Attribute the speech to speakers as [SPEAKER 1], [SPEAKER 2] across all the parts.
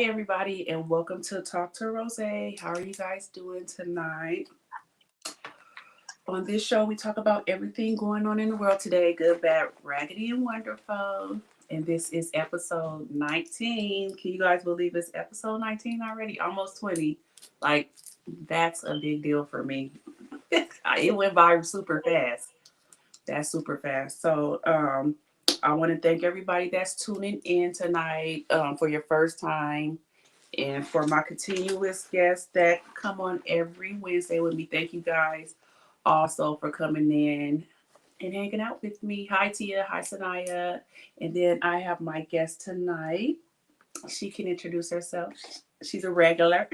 [SPEAKER 1] Hi, everybody, and welcome to Talk to Rose. How are you guys doing tonight? On this show, we talk about everything going on in the world today, good, bad, raggedy, and wonderful. And this is episode 19. Can you guys believe it's episode 19 already? Almost 20. Like, that's a big deal for me. It went by super fast. That's super fast. So, I want to thank everybody that's tuning in tonight for your first time. And for my continuous guests that come on every Wednesday with me, thank you guys also for coming in and hanging out with me. Hi, Tia. Hi, Sanaya. And then I have my guest tonight. She can introduce herself. She's a regular.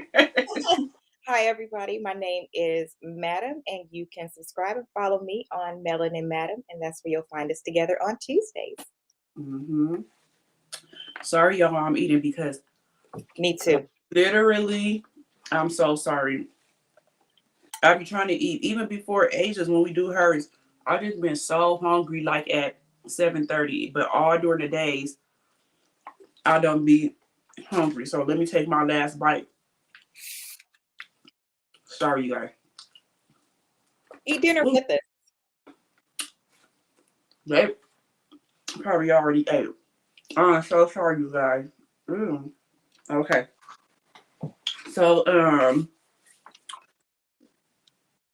[SPEAKER 2] Hi, everybody. My name is Madam, and you can subscribe and follow me on Melanin Madam, and that's where you'll find us together on Tuesdays.
[SPEAKER 1] hmm Sorry, y'all, I'm eating because
[SPEAKER 2] Me too.
[SPEAKER 1] literally, I'm so sorry. I be trying to eat even before Asia's when we do hers. I just been so hungry like at 7:30, but all during the days I don't be hungry. So let me take my last bite. Sorry, you guys.
[SPEAKER 2] Eat dinner
[SPEAKER 1] Ooh,
[SPEAKER 2] with us.
[SPEAKER 1] they probably already ate. I'm so sorry, you guys. Mm, okay, so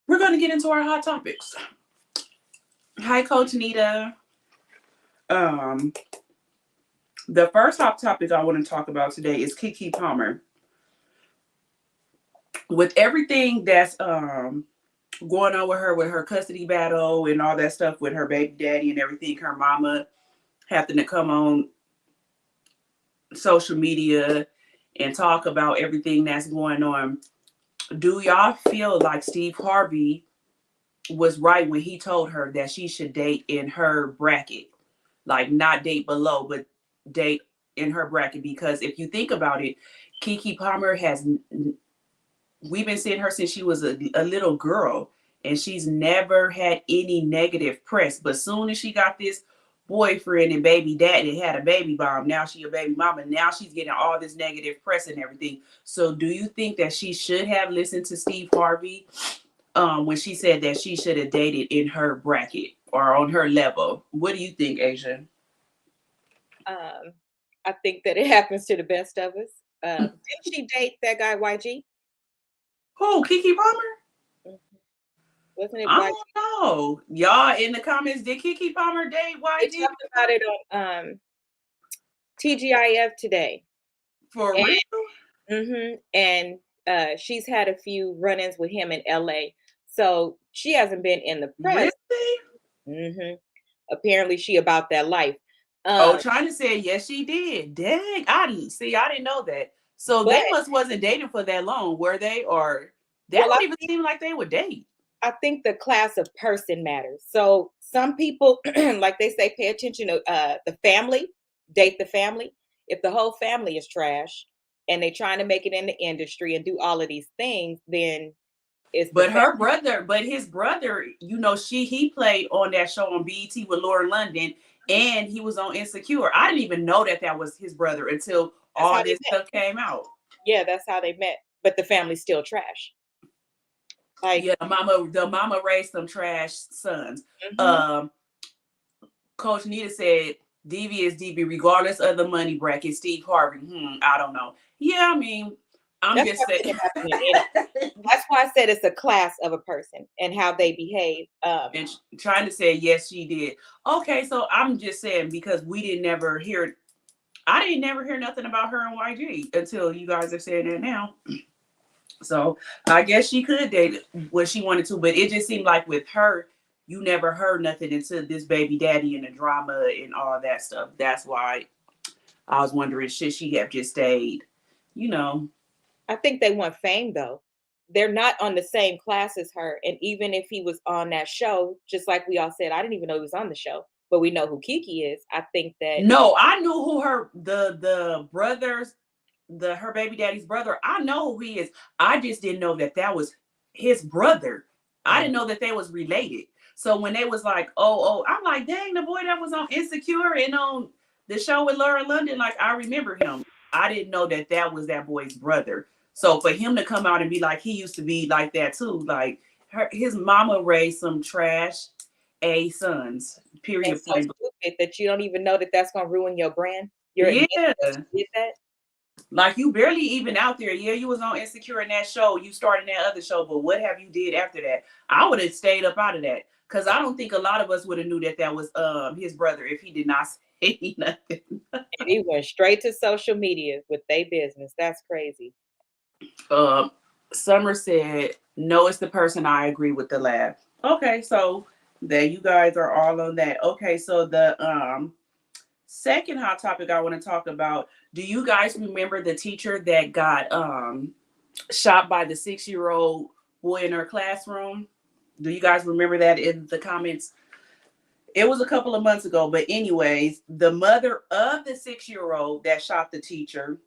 [SPEAKER 1] we're gonna get into our hot topics. Hi, Coach Nita. Um, the first hot topic I want to talk about today is Keke Palmer. With everything that's going on with her custody battle and all that stuff with her baby daddy and everything, her mama having to come on social media and talk about everything that's going on. Do y'all feel like Steve Harvey was right when he told her that she should date in her bracket? Like not date below, but date in her bracket. Because if you think about it, Keke Palmer has, we've been seeing her since she was a little girl, and she's never had any negative press. But soon as she got this boyfriend and baby daddy had a baby bomb, now she a baby mama. Now she's getting all this negative press and everything. So do you think that she should have listened to Steve Harvey when she said that she should have dated in her bracket or on her level? What do you think, Asia?
[SPEAKER 2] Um, I think that it happens to the best of us. Didn't she date that guy YG?
[SPEAKER 1] Who, Keke Palmer?
[SPEAKER 2] Mhm. Wasn't it
[SPEAKER 1] I
[SPEAKER 2] YG?
[SPEAKER 1] don't know. Y'all in the comments, did Keke Palmer date
[SPEAKER 2] They
[SPEAKER 1] YG
[SPEAKER 2] talked about it on TGIF today,
[SPEAKER 1] for real?
[SPEAKER 2] and she's had a few run-ins with him in LA. So she hasn't been in the
[SPEAKER 1] Really?
[SPEAKER 2] press. hmm Apparently, she about that life.
[SPEAKER 1] Oh,
[SPEAKER 2] Um,
[SPEAKER 1] China said yes, she did. Dang, I didn't see. I didn't know that. So
[SPEAKER 2] but
[SPEAKER 1] they must wasn't dating for that long, were they? Or that
[SPEAKER 2] well,
[SPEAKER 1] don't even seem like they would date.
[SPEAKER 2] I think the class of person matters. So some people, like they say, pay attention to the family, date the family. If the whole family is trash and they trying to make it in the industry and do all of these things, then it's the
[SPEAKER 1] But her brother, but his brother, he played on that show on BET with Lauren London, and he was on Insecure. I didn't even know that that was his brother until
[SPEAKER 2] that's
[SPEAKER 1] all
[SPEAKER 2] how they
[SPEAKER 1] this
[SPEAKER 2] met.
[SPEAKER 1] stuff came out.
[SPEAKER 2] Yeah, that's how they met. But the family's still trash. Like,
[SPEAKER 1] Yeah, the mama raised some trash sons.
[SPEAKER 2] mhm.
[SPEAKER 1] Um, Coach Nita said DV is DV regardless of the money bracket. Steve Harvey, I don't know. Yeah, I mean, I'm
[SPEAKER 2] That's why
[SPEAKER 1] just
[SPEAKER 2] I
[SPEAKER 1] saying.
[SPEAKER 2] said it happened in any. That's why I said it's a class of a person and how they behave.
[SPEAKER 1] And trying to say yes, she did. Okay, so I'm just saying because we didn't never hear. I didn't never hear nothing about her and YG until you guys are saying that now. So I guess she could date what she wanted to, but it just seemed like with her, you never heard nothing until this baby daddy and the drama and all that stuff. That's why I was wondering, should she have just stayed? You know,
[SPEAKER 2] I think they want fame though. They're not on the same class as her. And even if he was on that show, just like we all said, I didn't even know he was on the show, but we know who Kiki is. I think that
[SPEAKER 1] no, I knew who the brothers, her baby daddy's brother. I know who he is. I just didn't know that that was his brother. I
[SPEAKER 2] mm,
[SPEAKER 1] didn't know that they was related. So when they was like, I'm like, dang, the boy that was on Insecure and on the show with Laura London, like I remember him. I didn't know that that was that boy's brother. So for him to come out and be like, he used to be like that too. Like his mama raised some trash A sons.
[SPEAKER 2] And
[SPEAKER 1] Period.
[SPEAKER 2] so
[SPEAKER 1] Point.
[SPEAKER 2] stupid that you don't even know that that's gonna ruin your brand. Your
[SPEAKER 1] Yeah.
[SPEAKER 2] identity to get that.
[SPEAKER 1] Like you barely even out there. Yeah, you was on Insecure in that show. You started that other show, but what have you did after that? I would have stayed up out of that because I don't think a lot of us would have knew that that was his brother if he did not say nothing.
[SPEAKER 2] And he went straight to social media with their business. That's crazy.
[SPEAKER 1] Um, Summer said, "No, it's the person." I agree with the laugh. Okay, so there you guys are all on that. Okay, so the second hot topic I want to talk about. Do you guys remember the teacher that got shot by the 6-year-old boy in her classroom? Do you guys remember that in the comments? It was a couple of months ago, but anyways, the mother of the 6-year-old that shot the teacher,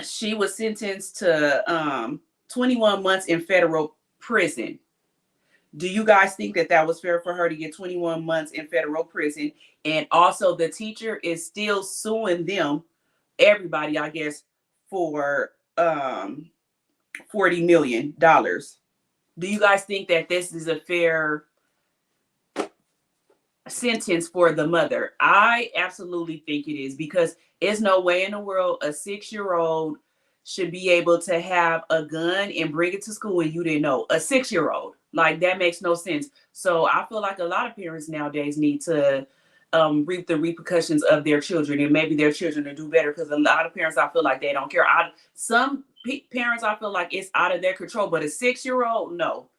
[SPEAKER 1] she was sentenced to 21 months in federal prison. Do you guys think that that was fair for her to get 21 months in federal prison? And also, the teacher is still suing them, everybody, I guess, for $40 million. Do you guys think that this is a fair sentence for the mother? I absolutely think it is, because there's no way in the world a 6-year-old should be able to have a gun and bring it to school and you didn't know. A 6-year-old, like, that makes no sense. So I feel like a lot of parents nowadays need to reap the repercussions of their children, and maybe their children to do better, because a lot of parents, I feel like they don't care. Some parents, I feel like it's out of their control, but a 6-year-old, no.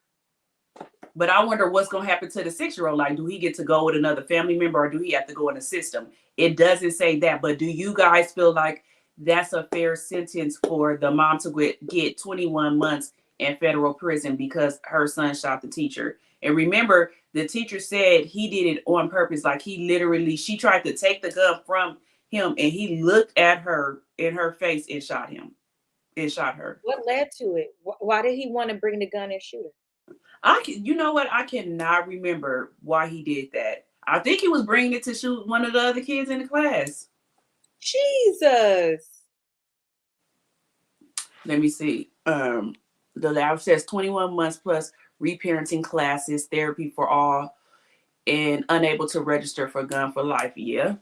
[SPEAKER 1] But I wonder what's going to happen to the 6-year-old. Like, do he get to go with another family member, or do he have to go in the system? It doesn't say that. But do you guys feel like that's a fair sentence for the mom to get 21 months in federal prison because her son shot the teacher? And remember, the teacher said he did it on purpose. Like, she tried to take the gun from him, and he looked at her in her face and shot him. And shot her.
[SPEAKER 2] What led to it? Why did he want to bring the gun and shoot her?
[SPEAKER 1] You know what? I cannot remember why he did that. I think he was bringing it to shoot one of the other kids in the class.
[SPEAKER 2] Jesus.
[SPEAKER 1] Let me see. The lab says 21 months plus reparenting classes, therapy for all, and unable to register for gun for life. Yeah.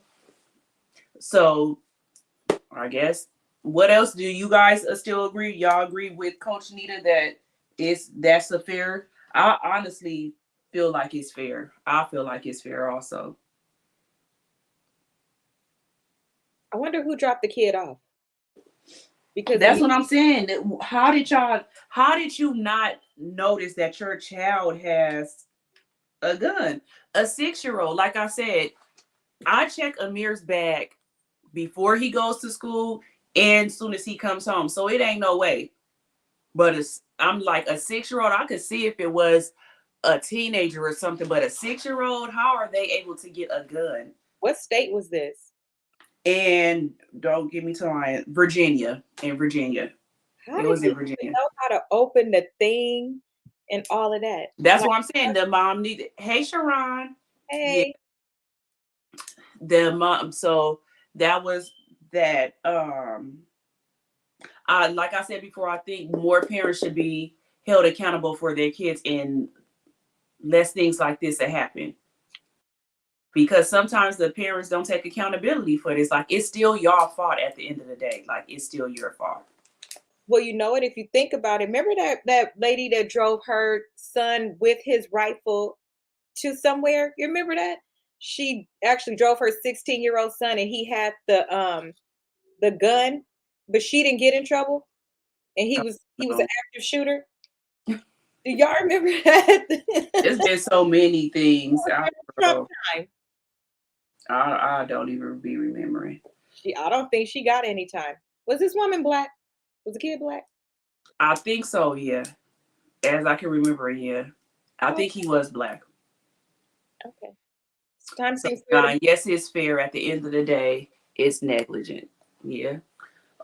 [SPEAKER 1] So I guess, what else do you guys still agree? Y'all agree with Coach Nita that that's a fair? I honestly feel like it's fair. I feel like it's fair also.
[SPEAKER 2] I wonder who dropped the kid off. Because
[SPEAKER 1] that's what I'm saying. How did you not notice that your child has a gun? A 6-year-old, like I said, I check Amir's bag before he goes to school and soon as he comes home. So it ain't no way. But I'm like, a 6-year-old, I could see if it was a teenager or something, but a 6-year-old, how are they able to get a gun?
[SPEAKER 2] What state was this?
[SPEAKER 1] And don't get me to lying, Virginia. In Virginia.
[SPEAKER 2] It was in Virginia. Know how to open the thing and all of that.
[SPEAKER 1] That's what I'm saying. The mom needed. Hey, Sharon.
[SPEAKER 2] Hey.
[SPEAKER 1] Yeah. The mom. So that was that. Like I said before, I think more parents should be held accountable for their kids and less things like this that happen. Because sometimes the parents don't take accountability for this. Like, it's still y'all fault at the end of the day. Like, it's still your fault.
[SPEAKER 2] Well, you know what? If you think about it, remember that lady that drove her son with his rifle to somewhere? You remember that? She actually drove her 16-year-old son, and he had the gun, but she didn't get in trouble, and he was an active shooter. Do y'all remember that?
[SPEAKER 1] There's been so many things. I don't even be remembering.
[SPEAKER 2] I don't think she got any time. Was this woman black? Was the kid black?
[SPEAKER 1] I think so, yeah. As I can remember, yeah. I think he was black.
[SPEAKER 2] Okay. Time seems fair.
[SPEAKER 1] Yes, it's fair. At the end of the day, it's negligent. Yeah.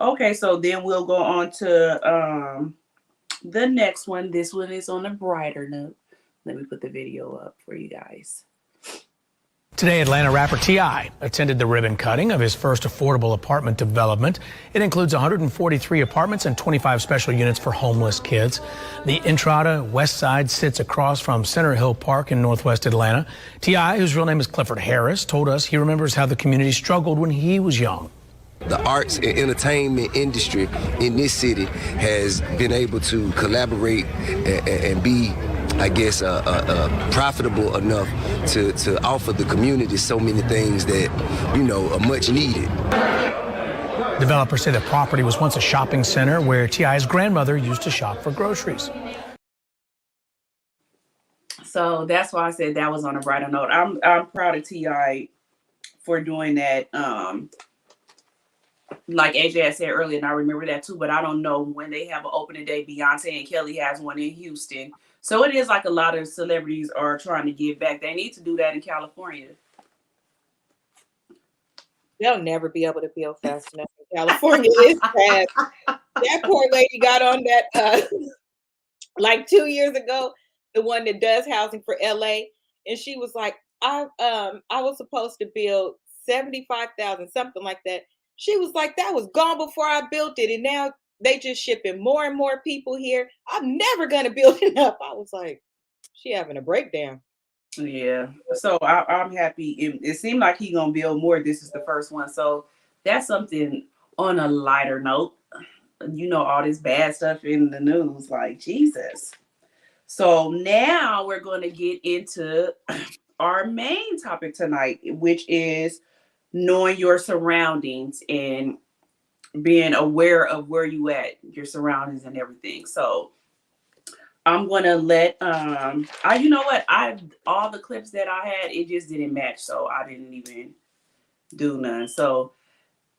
[SPEAKER 1] Okay, so then we'll go on to the next one. This one is on a brighter note. Let me put the video up for you guys.
[SPEAKER 3] Today, Atlanta rapper T.I. attended the ribbon cutting of his first affordable apartment development. It includes 143 apartments and 25 special units for homeless kids. The Entrada West Side sits across from Center Hill Park in northwest Atlanta. T.I., whose real name is Clifford Harris, told us he remembers how the community struggled when he was young.
[SPEAKER 4] The arts and entertainment industry in this city has been able to collaborate and be, I guess, profitable enough to offer the community so many things that, you know, are much needed.
[SPEAKER 3] Developers say the property was once a shopping center where T.I.'s grandmother used to shop for groceries.
[SPEAKER 1] So that's why I said that was on a brighter note. I'm proud of T.I. for doing that. Like AJ had said earlier, and I remember that too, but I don't know when they have an opening day. Beyonce and Kelly has one in Houston. So it is like a lot of celebrities are trying to give back. They need to do that in California.
[SPEAKER 2] They'll never be able to build fast enough in California. It's bad. That poor lady got on that like 2 years ago, the one that does housing for LA, and she was like, I was supposed to build 75,000, something like that. She was like, that was gone before I built it, and now they just shipping more and more people here. I'm never gonna build enough. I was like, she having a breakdown.
[SPEAKER 1] Yeah. So I'm happy. It seemed like he gonna build more. This is the first one. So that's something on a lighter note. You know, all this bad stuff in the news, like Jesus. So now we're going to get into our main topic tonight, which is knowing your surroundings and being aware of where you at, your surroundings and everything. So I'm gonna let you know what, all the clips that I had, it just didn't match, so I didn't even do none. So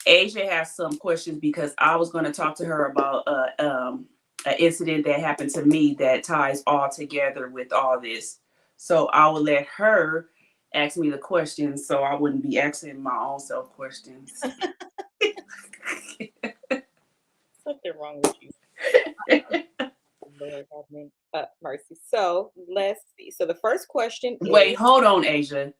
[SPEAKER 1] Asia has some questions because I was going to talk to her about an incident that happened to me that ties all together with all this. So I will let her ask me the questions so I wouldn't be asking my own self questions.
[SPEAKER 2] Something wrong with you. Lord have me mercy. So let's see. So the first question is,
[SPEAKER 1] wait, hold on, Asia.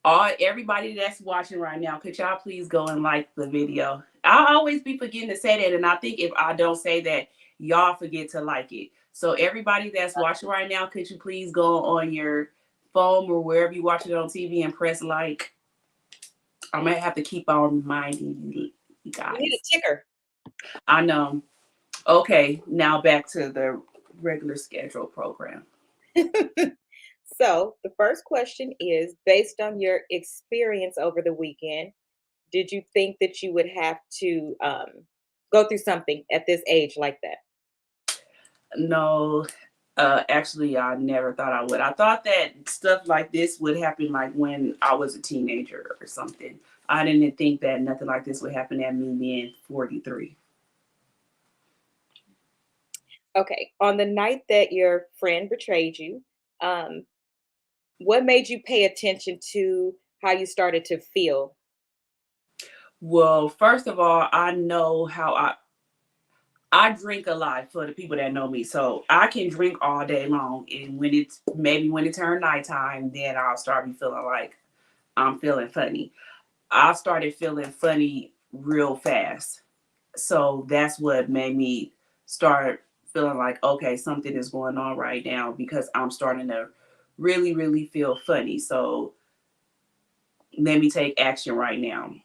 [SPEAKER 1] Everybody that's watching right now, could y'all please go and like the video? I'll always be forgetting to say that, and I think if I don't say that, y'all forget to like it. So everybody that's watching right now, could you please go on your phone or wherever you watch it on TV and press like? I might have to keep on reminding you guys.
[SPEAKER 2] we need a ticker.
[SPEAKER 1] I know. Okay, now back to the regular schedule program.
[SPEAKER 2] So the first question is, based on your experience over the weekend, did you think that you would have to go through something at this age like that?
[SPEAKER 1] No, actually, I never thought I would. I thought that stuff like this would happen like when I was a teenager or something. I didn't think that nothing like this would happen at me being 43.
[SPEAKER 2] Okay. On the night that your friend betrayed you, what made you pay attention to how you started to feel?
[SPEAKER 1] Well, first of all, I know how I drink a lot for the people that know me. So I can drink all day long. And when it turned nighttime, then I'll start be feeling like I'm feeling funny. I started feeling funny real fast. So that's what made me start feeling like, okay, something is going on right now because I'm starting to really, really feel funny. So let me take action right now.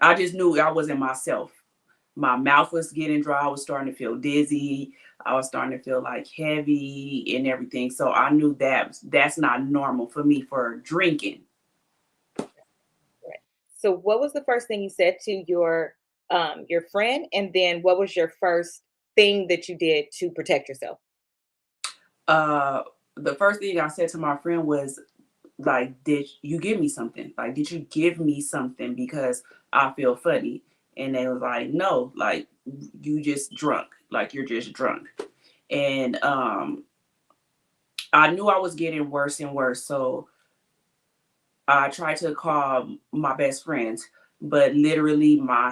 [SPEAKER 1] I just knew I wasn't myself. My mouth was getting dry. I was starting to feel dizzy. I was starting to feel like heavy and everything. So I knew that that's not normal for me for drinking.
[SPEAKER 2] Right. So what was the first thing you said to your friend? And then what was your first thing that you did to protect yourself?
[SPEAKER 1] The first thing I said to my friend was like, did you give me something? Like, did you give me something because I feel funny? And they was like, no, like you just drunk, like you're just drunk. And I knew I was getting worse and worse. So I tried to call my best friends, but literally my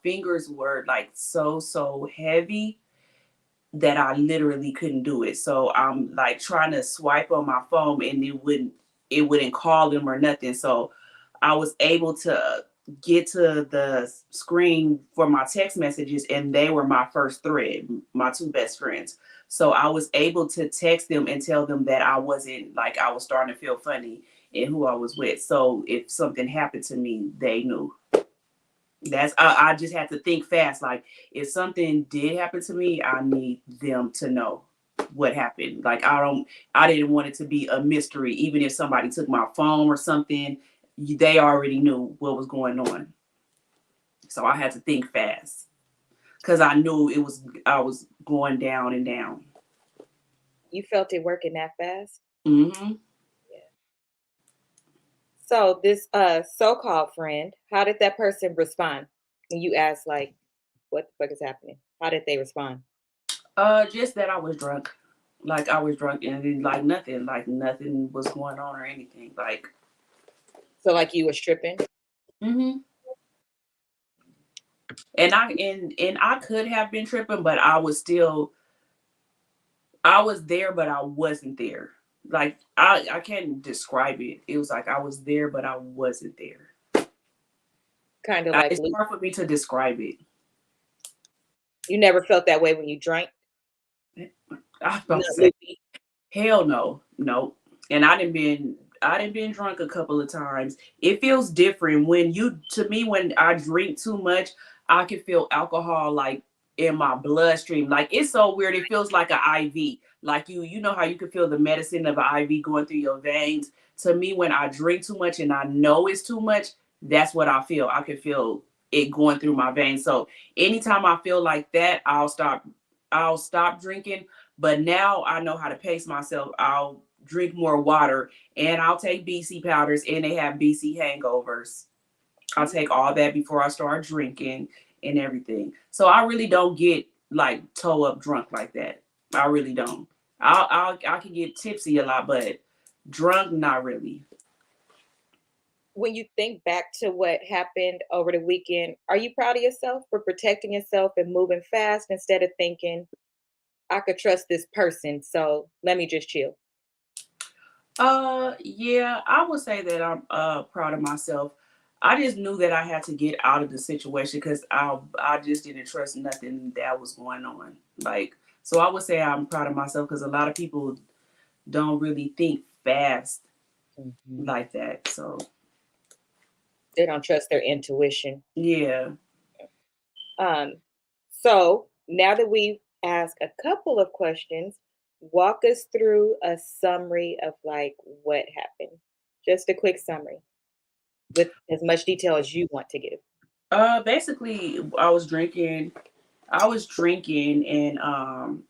[SPEAKER 1] fingers were like so heavy that I literally couldn't do it. So I'm like trying to swipe on my phone and it wouldn't it wouldn't call them or nothing. So I was able to get to the screen for my text messages, and they were my first thread, my two best friends. So I was able to text them and tell them that I wasn't, like, I was starting to feel funny in who I was with. So if something happened to me, they knew. I just had to think fast. Like, if something did happen to me, I need them to know what happened. Like, I didn't want it to be a mystery. Even if somebody took my phone or something, they already knew what was going on. So I had to think fast because I knew I was going down and down.
[SPEAKER 2] You felt it working that fast?
[SPEAKER 1] Mm-hmm.
[SPEAKER 2] So this so-called friend, how did that person respond when you asked, like, what the fuck is happening? How did they respond?
[SPEAKER 1] Just that I was drunk. Like, I was drunk, and then, like, nothing was going on or anything. Like,
[SPEAKER 2] So like you was tripping?
[SPEAKER 1] mm-hmm. And I could have been tripping, but I was there, but I wasn't there. Like, I can't describe it. It was like I was there, but I wasn't there.
[SPEAKER 2] Kind of like
[SPEAKER 1] It's hard for me to describe it.
[SPEAKER 2] you never felt that way when you drank?
[SPEAKER 1] I was about to say, hell no, no. And I didn't been drunk a couple of times. It feels different when I drink too much, I can feel alcohol like in my bloodstream. Like, it's so weird. It feels like an IV. Like, you know how you can feel the medicine of an IV going through your veins. To me, when I drink too much and I know it's too much, that's what I feel. I can feel it going through my veins. So anytime I feel like that, I'll stop drinking. But now I know how to pace myself. I'll drink more water, and I'll take BC powders, and they have BC hangovers. I'll take all that before I start drinking and everything. So I really don't get, like, toe up drunk like that. I really don't. I can get tipsy a lot, but drunk, not really.
[SPEAKER 2] When you think back to what happened over the weekend, are you proud of yourself for protecting yourself and moving fast instead of thinking, I could trust this person, so let me just chill?
[SPEAKER 1] Yeah, I would say that I'm proud of myself. I just knew that I had to get out of the situation because I just didn't trust nothing that was going on. Like, so I would say I'm proud of myself because a lot of people don't really think fast like that. So
[SPEAKER 2] They don't trust their intuition.
[SPEAKER 1] yeah.
[SPEAKER 2] So now that we've asked a couple of questions, walk us through a summary of like what happened. Just a quick summary with as much detail as you want to give.
[SPEAKER 1] Basically, I was drinking and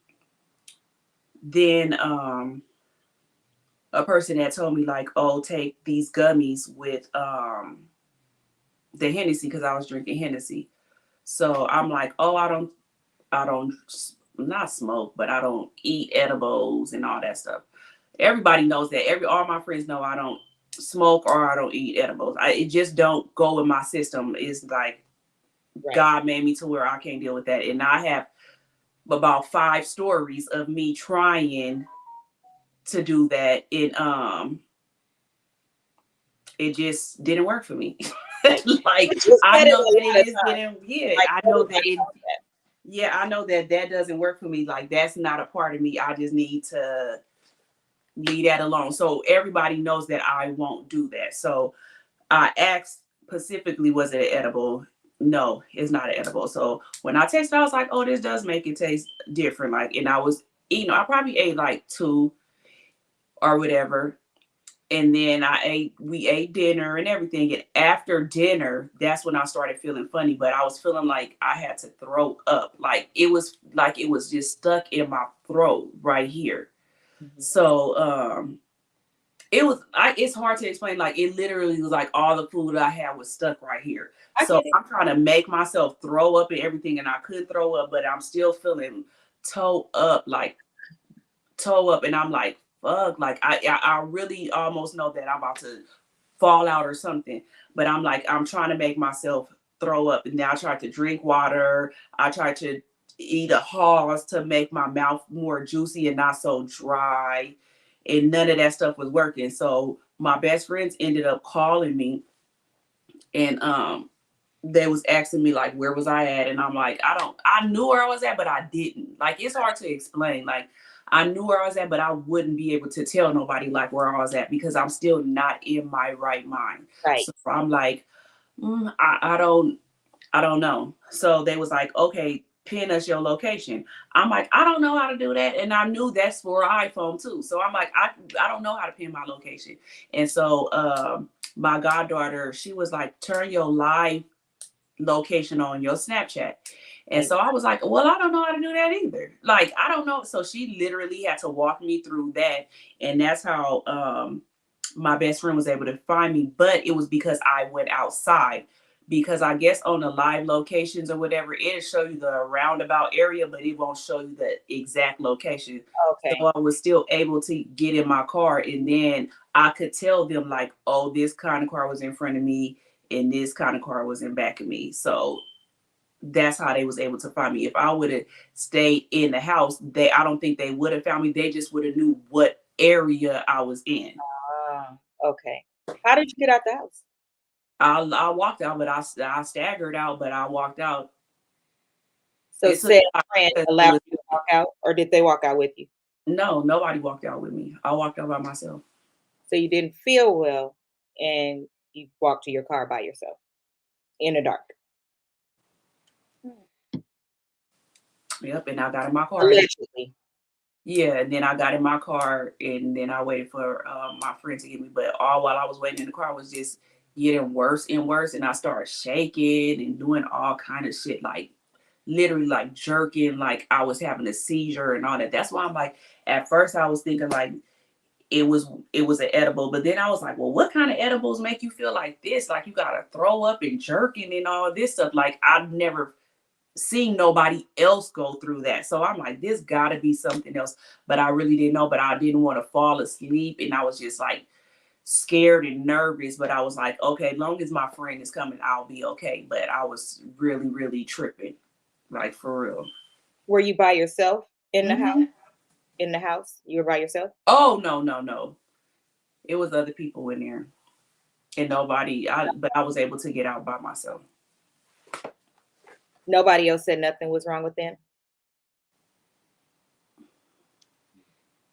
[SPEAKER 1] then a person had told me, like, oh, take these gummies with the Hennessy, because I was drinking Hennessy. So I'm like, oh, I don't not smoke, but I don't eat edibles and all that stuff. Everybody knows that. All my friends know I don't smoke or I don't eat edibles. It just don't go in my system. It's like,
[SPEAKER 2] Right.
[SPEAKER 1] God made me to where I can't deal with that. And I have about 5 stories of me trying to do that. It just didn't work for me. Like, I know that it is getting, yeah,
[SPEAKER 2] Like,
[SPEAKER 1] I know that it, yeah, I know that doesn't work for me. Like, that's not a part of me. I just need to leave that alone. So everybody knows that I won't do that. So I asked specifically, was it an edible? No, it's not an edible. So when I tasted, I was like, oh, this does make it taste different. Like, and I was eating, I probably ate like 2 or whatever. And then we ate dinner and everything. And after dinner, that's when I started feeling funny. But I was feeling like I had to throw up. Like it was just stuck in my throat right here. Mm-hmm. So it's hard to explain. Like, it literally was like all the food I had was stuck right here. So I'm trying to make myself throw up and everything, and I couldn't throw up, but I'm still feeling toe up, and I'm like, fuck, like I really almost know that I'm about to fall out or something, but I'm like, I'm trying to make myself throw up. And now I tried to drink water. I tried to eat a Halls to make my mouth more juicy and not so dry, and none of that stuff was working. So my best friends ended up calling me, and they was asking me like where was I at, and I'm like, I knew where I was at, but I didn't. Like, it's hard to explain. Like, I knew where I was at, but I wouldn't be able to tell nobody like where I was at because I'm still not in my right mind.
[SPEAKER 2] Right.
[SPEAKER 1] So I'm like, I don't know. So they was like, okay, pin us your location. I'm like, I don't know how to do that. And I knew that's for iPhone too. So I'm like, I don't know how to pin my location. And so my goddaughter, she was like, turn your live location on your Snapchat. And so I was like, well, I don't know how to do that either. Like, I don't know. So she literally had to walk me through that. And that's how my best friend was able to find me. But it was because I went outside. Because I guess on the live locations or whatever, it'll show you the roundabout area, but it won't show you the exact location.
[SPEAKER 2] Okay.
[SPEAKER 1] So I was still able to get in my car, and then I could tell them like, oh, this kind of car was in front of me and this kind of car was in back of me. So that's how they was able to find me. If I would have stayed in the house, I don't think they would have found me. They just would have knew what area I was in.
[SPEAKER 2] Okay. How did you get out the house?
[SPEAKER 1] I walked out, but I staggered out, but I walked out.
[SPEAKER 2] So
[SPEAKER 1] It took
[SPEAKER 2] said
[SPEAKER 1] time
[SPEAKER 2] friend
[SPEAKER 1] because
[SPEAKER 2] allowed you to walk out, or did they walk out with you?
[SPEAKER 1] no, nobody walked out with me. I walked out by myself.
[SPEAKER 2] So you didn't feel well, and you walked to your car by yourself in the dark.
[SPEAKER 1] Yep, and I got in my car.
[SPEAKER 2] Allegedly.
[SPEAKER 1] Yeah, and then I got in my car, and then I waited for my friend to get me. But all while I was waiting in the car was just getting worse and worse, and I started shaking and doing all kind of shit, like literally like jerking, like I was having a seizure and all that. That's why I'm like, at first I was thinking like it was an edible, but then I was like, well, what kind of edibles make you feel like this? Like you gotta throw up and jerking and all this stuff. Like I've never seen nobody else go through that. So I'm like, this gotta be something else. But I really didn't know, but I didn't want to fall asleep. And I was just like scared and nervous. But I was like, okay, long as my friend is coming, I'll be okay. But I was really, really tripping. Like for real.
[SPEAKER 2] Were you by yourself in the house?
[SPEAKER 1] Mhm.
[SPEAKER 2] In the house? You were by yourself?
[SPEAKER 1] Oh no. It was other people in there. And but I was able to get out by myself.
[SPEAKER 2] Nobody else said nothing was wrong with them?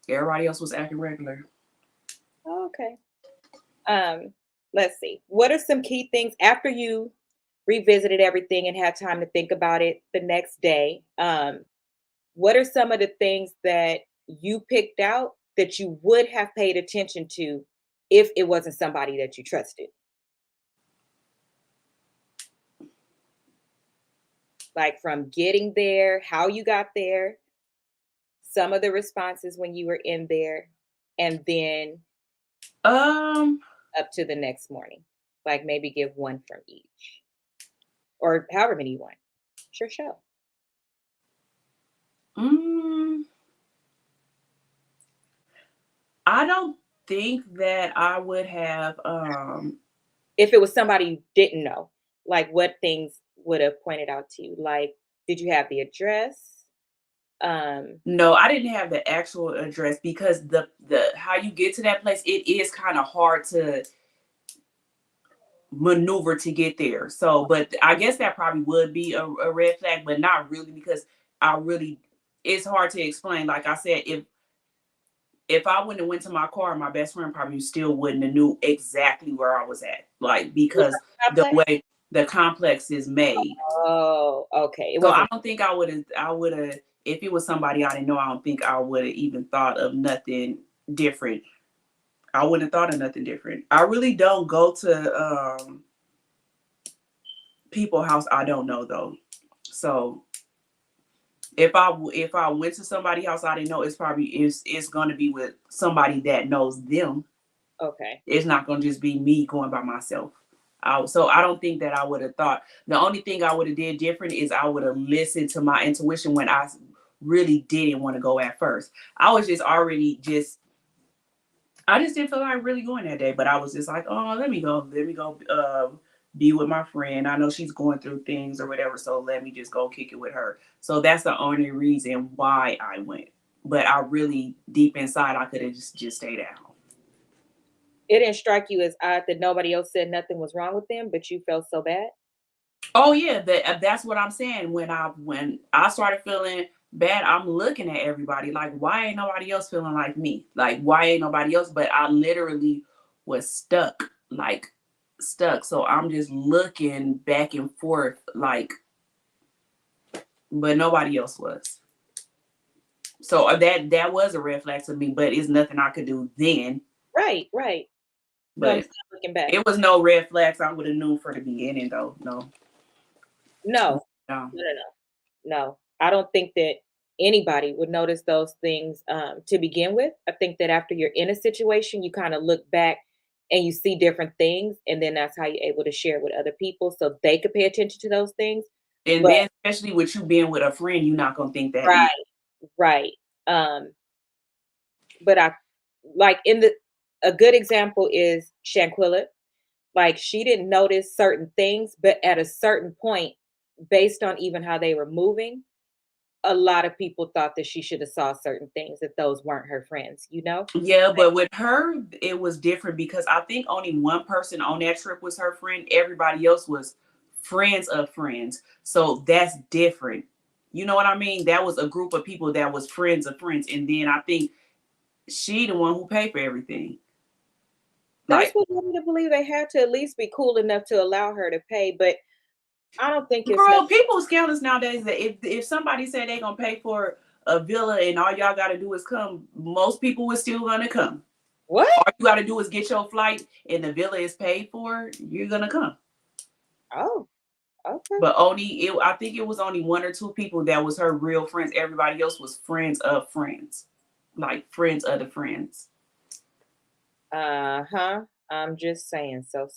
[SPEAKER 1] Everybody else was acting regular.
[SPEAKER 2] Okay. Let's see. What are some key things after you revisited everything and had time to think about it the next day? What are some of the things that you picked out that you would have paid attention to if it wasn't somebody that you trusted? Like from getting there, how you got there, some of the responses when you were in there, and then
[SPEAKER 1] Um,
[SPEAKER 2] up to the next morning. Like maybe give one from each, or however many you want. Sure, show.
[SPEAKER 1] I don't think that I would have
[SPEAKER 2] If it was somebody you didn't know, like what things would have pointed out to you? Like, did you have the address?
[SPEAKER 1] no, I didn't have the actual address because the how you get to that place, it is kind of hard to maneuver to get there. So, but I guess that probably would be a red flag, but not really because it's hard to explain. Like I said, if I wouldn't have went to my car, my best friend probably still wouldn't have knew exactly where I was at. Like because the way the complex is made.
[SPEAKER 2] Oh, okay.
[SPEAKER 1] So I don't think I would have if it was somebody I didn't know, I don't think I would have even thought of nothing different. I wouldn't have thought of nothing different. I really don't go to people's house I don't know though. So if I went to somebody's house I didn't know, it's gonna be with somebody that knows them.
[SPEAKER 2] Okay.
[SPEAKER 1] It's not gonna just be me going by myself. So I don't think that I would have thought. The only thing I would have did different is I would have listened to my intuition when I really didn't want to go at first. I was just already I just didn't feel like really going that day, but I was just like, oh, let me go be with my friend. I know she's going through things or whatever, so let me just go kick it with her. So that's the only reason why I went. But I really deep inside I could have just stayed out.
[SPEAKER 2] It didn't strike you as odd that nobody else said nothing was wrong with them, but you felt so bad?
[SPEAKER 1] Oh yeah, that's what I'm saying. When I started feeling bad, I'm looking at everybody like, why ain't nobody else feeling like me? Like, why ain't nobody else? But I literally was stuck, like stuck. So I'm just looking back and forth, like, but nobody else was. So that was a red flag to me, but it's nothing I could do then.
[SPEAKER 2] Right. No, I'm
[SPEAKER 1] But
[SPEAKER 2] still looking back.
[SPEAKER 1] it was no red flags I would have known for the beginning, though. No.
[SPEAKER 2] No.
[SPEAKER 1] No.
[SPEAKER 2] No. I don't think that anybody would notice those things to begin with. I think that after you're in a situation, you kind of look back and you see different things, and then that's how you're able to share with other people so they could pay attention to those things.
[SPEAKER 1] And
[SPEAKER 2] But
[SPEAKER 1] then, especially with you being with a friend, you're not gonna think that.
[SPEAKER 2] right, right. But I like a good example is Shanquilla. Like she didn't notice certain things, but at a certain point, based on even how they were moving, a lot of people thought that she should have saw certain things, that those weren't her friends, you know?
[SPEAKER 1] Yeah, but with her, it was different because I think only one person on that trip was her friend. Everybody else was friends of friends. So that's different. You know what I mean? That was a group of people that was friends of friends. And then I think she the one who paid for everything.
[SPEAKER 2] That's
[SPEAKER 1] Like,
[SPEAKER 2] what led me to believe they had to at least be cool enough to allow her to pay, but I don't think it's
[SPEAKER 1] girl, people scandalous nowadays that if somebody said they're gonna pay for a villa and all y'all gotta do is come, most people were still gonna come.
[SPEAKER 2] what?
[SPEAKER 1] All you gotta do is get your flight and the villa is paid for, you're gonna come.
[SPEAKER 2] Oh, okay.
[SPEAKER 1] But I think it was only one or two people that was her real friends. Everybody else was friends of friends. Like friends of the friends.
[SPEAKER 2] I'm just saying so.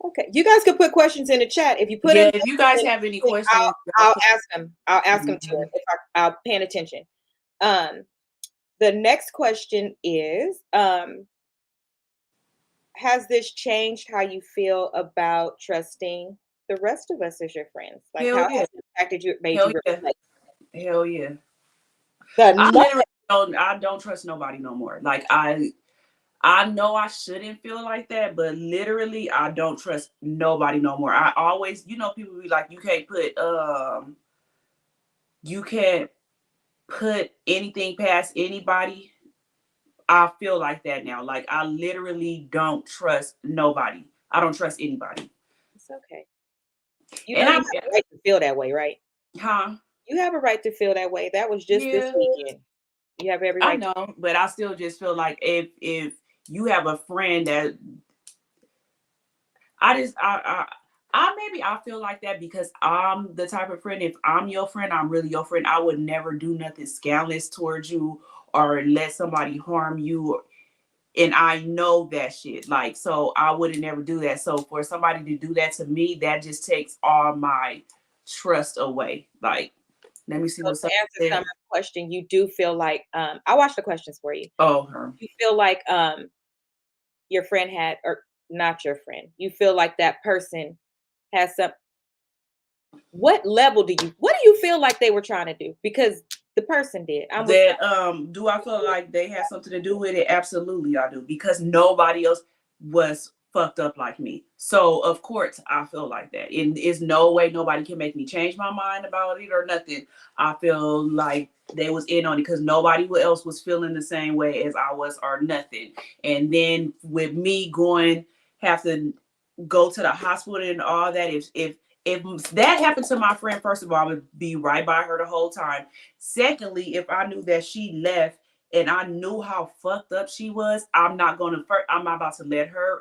[SPEAKER 2] Okay. You guys can put questions in the chat. If you put in,
[SPEAKER 1] if you guys have any questions,
[SPEAKER 2] I'll ask them. I'll ask them to it if I'll paying attention. The next question is, has this changed how you feel about trusting the rest of us as your friends? Like
[SPEAKER 1] Hell
[SPEAKER 2] how
[SPEAKER 1] yeah.
[SPEAKER 2] has it impacted you, made
[SPEAKER 1] Hell
[SPEAKER 2] you
[SPEAKER 1] yeah.
[SPEAKER 2] reflect?
[SPEAKER 1] Hell yeah.
[SPEAKER 2] I
[SPEAKER 1] I don't trust nobody no more. Like I know I shouldn't feel like that, but literally I don't trust nobody no more. I always, people be like, you can't put anything past anybody. I feel like that now. Like I literally don't trust nobody. I don't trust anybody.
[SPEAKER 2] It's okay. You know, you have a right to feel that way, right?
[SPEAKER 1] Huh?
[SPEAKER 2] You have a right to feel that way. That was just this weekend. You have every right.
[SPEAKER 1] I know, but I still just feel like if you have a friend that I feel like that because I'm the type of friend, if I'm your friend, I'm really your friend. I would never do nothing scandalous towards you or let somebody harm you. And I know that shit. Like, so I wouldn't never do that. So for somebody to do that to me, that just takes all my trust away. Like, let me see what's up.
[SPEAKER 2] To answer some question, you do feel like I watched the questions for you.
[SPEAKER 1] Oh, her.
[SPEAKER 2] You feel like your friend had, or not your friend, you feel like that person has some. What level what do you feel like they were trying to do? Because the person did.
[SPEAKER 1] Do I feel like they had something to do with it? Absolutely I do, because nobody else was fucked up like me. So of course I feel like that. And there's no way nobody can make me change my mind about it or nothing. I feel like they was in on it because nobody else was feeling the same way as I was or nothing. And then with me have to go to the hospital and all that, if that happened to my friend, first of all, I would be right by her the whole time. Secondly, if I knew that she left and I knew how fucked up she was, I'm not about to let her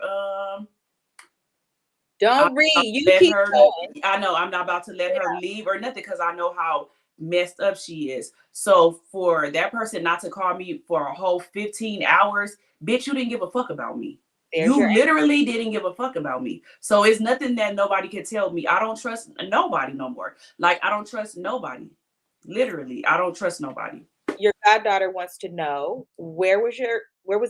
[SPEAKER 2] don't read. You keep going.
[SPEAKER 1] I know I'm not about to let her leave or nothing because I know how messed up she is. So for that person not to call me for a whole 15 hours, bitch, you didn't give a fuck about me. You literally didn't give a fuck about me. So it's nothing that nobody can tell me. I don't trust nobody no more. Like, I don't trust nobody. Literally, I don't trust nobody.
[SPEAKER 2] Your goddaughter wants to know, where was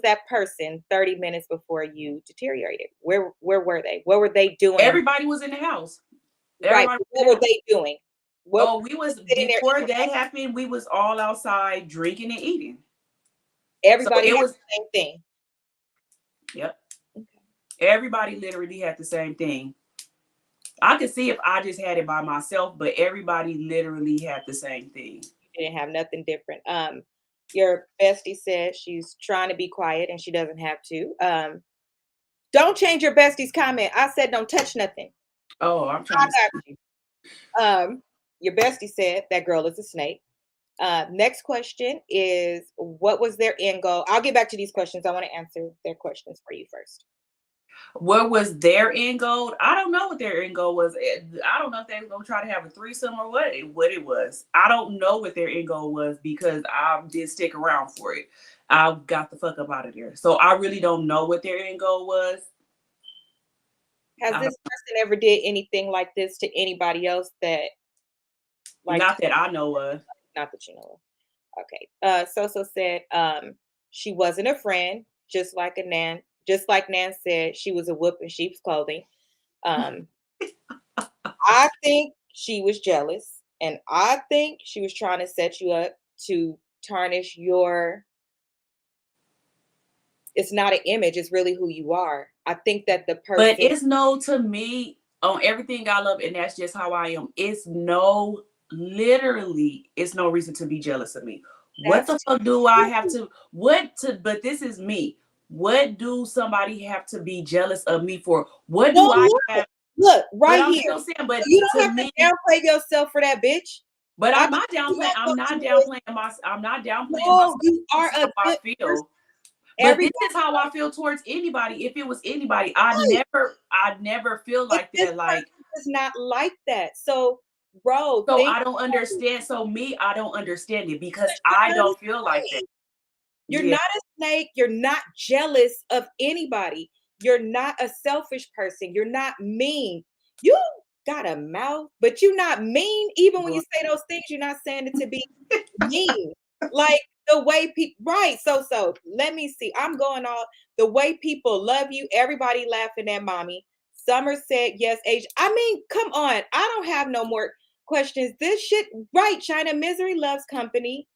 [SPEAKER 2] that person 30 minutes before you deteriorated? Where were they? What were they doing?
[SPEAKER 1] Everybody was in the house.
[SPEAKER 2] Right. What were they doing?
[SPEAKER 1] Before that happened, we was all outside drinking and eating.
[SPEAKER 2] Everybody had the same thing.
[SPEAKER 1] Yep.
[SPEAKER 2] Okay.
[SPEAKER 1] Everybody literally had the same thing. I could see if I just had it by myself, but everybody literally had the same thing.
[SPEAKER 2] You didn't have nothing different. Your bestie said she's trying to be quiet and she doesn't have to. Don't change your bestie's comment. I said don't touch nothing.
[SPEAKER 1] Oh, I'm
[SPEAKER 2] I
[SPEAKER 1] trying to.
[SPEAKER 2] got you. Your bestie said that girl is a snake. Next question is, what was their end goal? I'll get back to these questions. I want to answer their questions for you first.
[SPEAKER 1] What was their end goal? I don't know what their end goal was. I don't know if they were gonna try to have a threesome or what it was. I don't know what their end goal was because I did stick around for it. I got the fuck up out of there. So I really don't know what their end goal was.
[SPEAKER 2] Has this person ever did anything like this to anybody else that, like,
[SPEAKER 1] not that I know of.
[SPEAKER 2] Not that you know of. Okay. So said she wasn't a friend, just like Nan said, she was a whoop in sheep's clothing. I think she was jealous, and I think she was trying to set you up to tarnish your. It's not an image, it's really who you are. I think that the person.
[SPEAKER 1] But it's no, to me, on everything I love, and that's just how I am. Literally, it's no reason to be jealous of me. What the fuck do I have to, but this is me. What do somebody have to be jealous of me for? What do I have?
[SPEAKER 2] Look, right here.
[SPEAKER 1] I'm still saying, but
[SPEAKER 2] you don't have to downplay yourself for that, bitch.
[SPEAKER 1] But I'm not downplaying. I'm not downplaying myself.
[SPEAKER 2] You are
[SPEAKER 1] how I feel. But this is how I feel towards anybody. If it was anybody, I'd never feel like that. Like,
[SPEAKER 2] it's not like that. So, bro.
[SPEAKER 1] So I don't understand. So I don't understand it because I don't feel like that.
[SPEAKER 2] You're not a snake. You're not jealous of anybody. You're not a selfish person. You're not mean. You got a mouth, but you're not mean. Even when you say those things, you're not saying it to be mean. Like the way people, right? So let me see. I'm going all the way people love you. Everybody laughing at mommy. Summer said yes. Age. I mean, come on. I don't have no more questions. This shit, right? China misery loves company.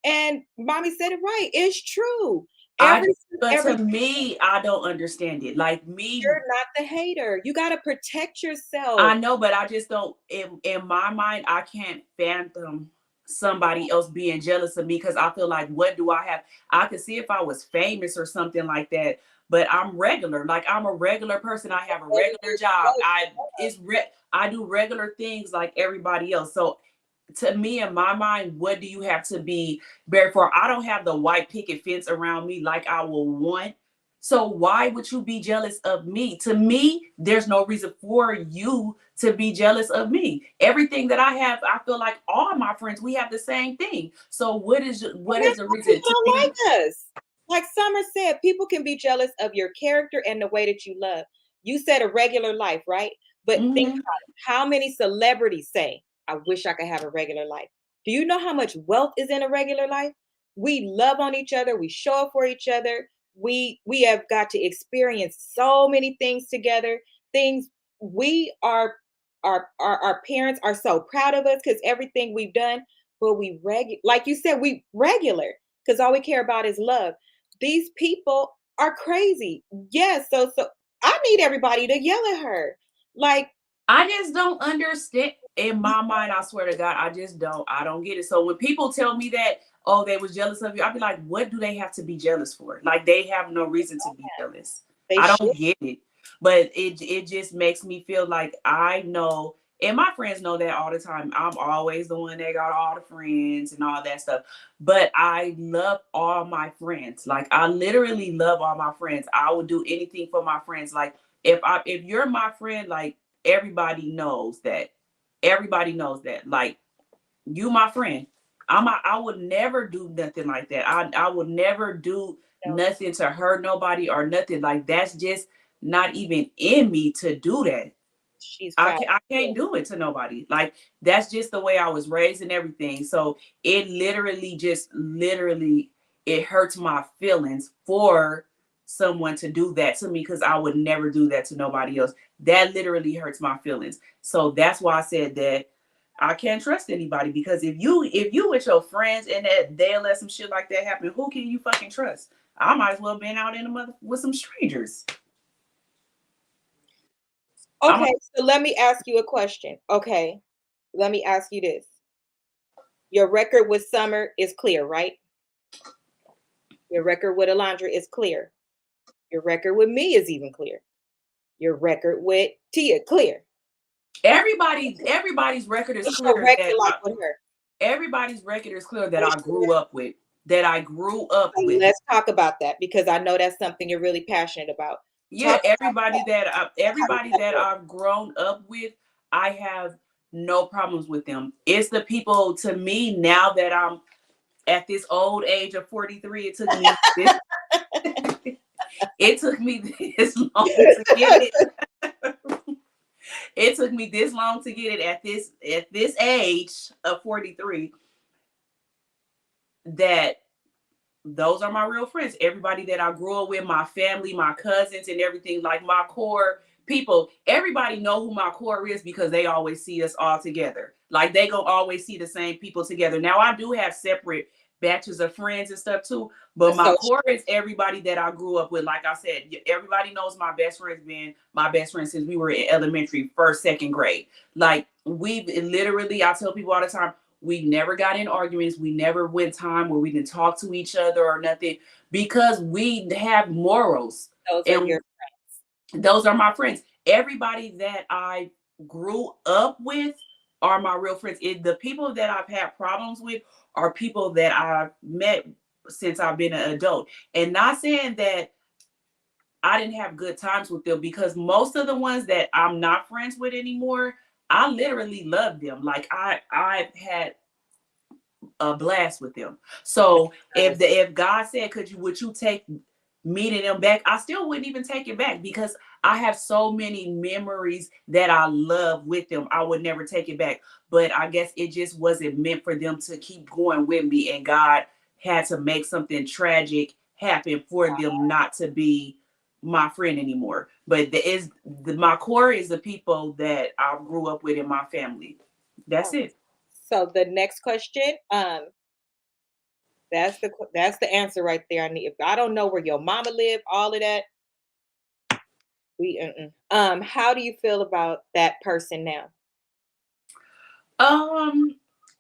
[SPEAKER 2] And mommy said it right. It's true.
[SPEAKER 1] To me, I don't understand it. Like me,
[SPEAKER 2] you're not the hater. You got to protect yourself.
[SPEAKER 1] I know, but I just don't. In my mind, I can't fathom somebody else being jealous of me because I feel like, what do I have? I could see if I was famous or something like that, but I'm regular. Like I'm a regular person. I have a regular job. I do regular things like everybody else. So to me, in my mind, what do you have to be buried for? I don't have the white picket fence around me like I will want. So why would you be jealous of me? To me, there's no reason for you to be jealous of me. Everything that I have, I feel like all my friends, we have the same thing. So what is the reason to be
[SPEAKER 2] like us? Like Summer said, people can be jealous of your character and the way that you love. You said a regular life, right? But think about it. How many celebrities say, I wish I could have a regular life? Do you know how much wealth is in a regular life? We love on each other. We show up for each other. We have got to experience so many things together. Things our parents are so proud of us because everything we've done. But like you said, we regular because all we care about is love. These people are crazy. Yes. So I need everybody to yell at her. Like,
[SPEAKER 1] I just don't understand. In my mind, I swear to God, I don't get it. So when people tell me that, oh, they was jealous of you, I'd be like, what do they have to be jealous for? Like they have no reason to be jealous. I don't get it. But it just makes me feel like I know, and my friends know that all the time. I'm always the one that got all the friends and all that stuff. But I love all my friends. Like I literally love all my friends. I would do anything for my friends. Like if you're my friend, like everybody knows that. Everybody knows that. Like you, my friend. I would never do nothing like that. I would never do nothing to hurt nobody or nothing. Like that's just not even in me to do that. I can't do it to nobody. Like that's just the way I was raised and everything. So it literally it hurts my feelings for someone to do that to me because I would never do that to nobody else. That literally hurts my feelings. So that's why I said that I can't trust anybody because if you with your friends and that they'll let some shit like that happen, who can you fucking trust? I might as well been out in the mother with some strangers.
[SPEAKER 2] Okay, so let me ask you a question. Okay, let me ask you this. Your record with Summer is clear, right? Your record with Alondra is clear. Your record with me is even clear. Your record with Tia, clear.
[SPEAKER 1] Everybody's record is
[SPEAKER 2] What's
[SPEAKER 1] clear
[SPEAKER 2] your record
[SPEAKER 1] that
[SPEAKER 2] like with her?
[SPEAKER 1] everybody's record is clear that I
[SPEAKER 2] What's
[SPEAKER 1] grew up with. That I grew up
[SPEAKER 2] your-
[SPEAKER 1] with.
[SPEAKER 2] Let's talk about that because I know that's something you're really passionate about.
[SPEAKER 1] Yeah,
[SPEAKER 2] Talk about
[SPEAKER 1] everybody that I've grown up with, I have no problems with them. It's the people, to me, now that I'm at this old age of 43, it took me this it took me this long to get it. It took me this long to get it at this age of 43, that those are my real friends. Everybody that I grew up with, my family, my cousins, and everything, like my core people. Everybody know who my core is because they always see us all together. Like they gonna always see the same people together. Now I do have separate batches of friends and stuff too, but my
[SPEAKER 2] So-
[SPEAKER 1] core is everybody that I grew up with. Like I said, everybody knows my best friend's been my best friend since we were in elementary, first, second grade. Like we've literally, I tell people all the time, we never got in arguments. We never went time where we didn't talk to each other or nothing because we have morals.
[SPEAKER 2] Those
[SPEAKER 1] and
[SPEAKER 2] are your
[SPEAKER 1] those are my friends. Everybody that I grew up with are my real friends. The people that I've had problems with are people that I've met since I've been an adult. And not saying that I didn't have good times with them, because most of the ones that I'm not friends with anymore, I literally love them. Like I've had a blast with them. So if God said, would you take meeting them back, I still wouldn't even take it back because I have so many memories that I love with them. I would never take it back. But I guess it just wasn't meant for them to keep going with me, and God had to make something tragic happen for them not to be my friend anymore. But my core is the people that I grew up with in my family. That's it.
[SPEAKER 2] So the next question, that's the answer right there. If I don't know where your mama lived, all of that, how do you feel about that person now?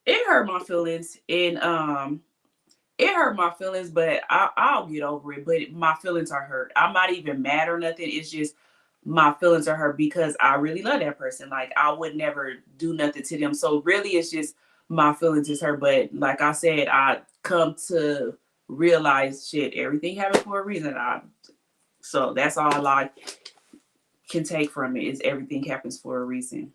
[SPEAKER 1] It hurt my feelings, and it hurt my feelings, but I'll get over it. But my feelings are hurt. I'm not even mad or nothing. It's just my feelings are hurt because I really love that person. Like I would never do nothing to them. So really, it's just my feelings is hurt. But like I said, I come to realize, shit, everything happened for a reason. So that's all I can take from it, is everything happens for a reason.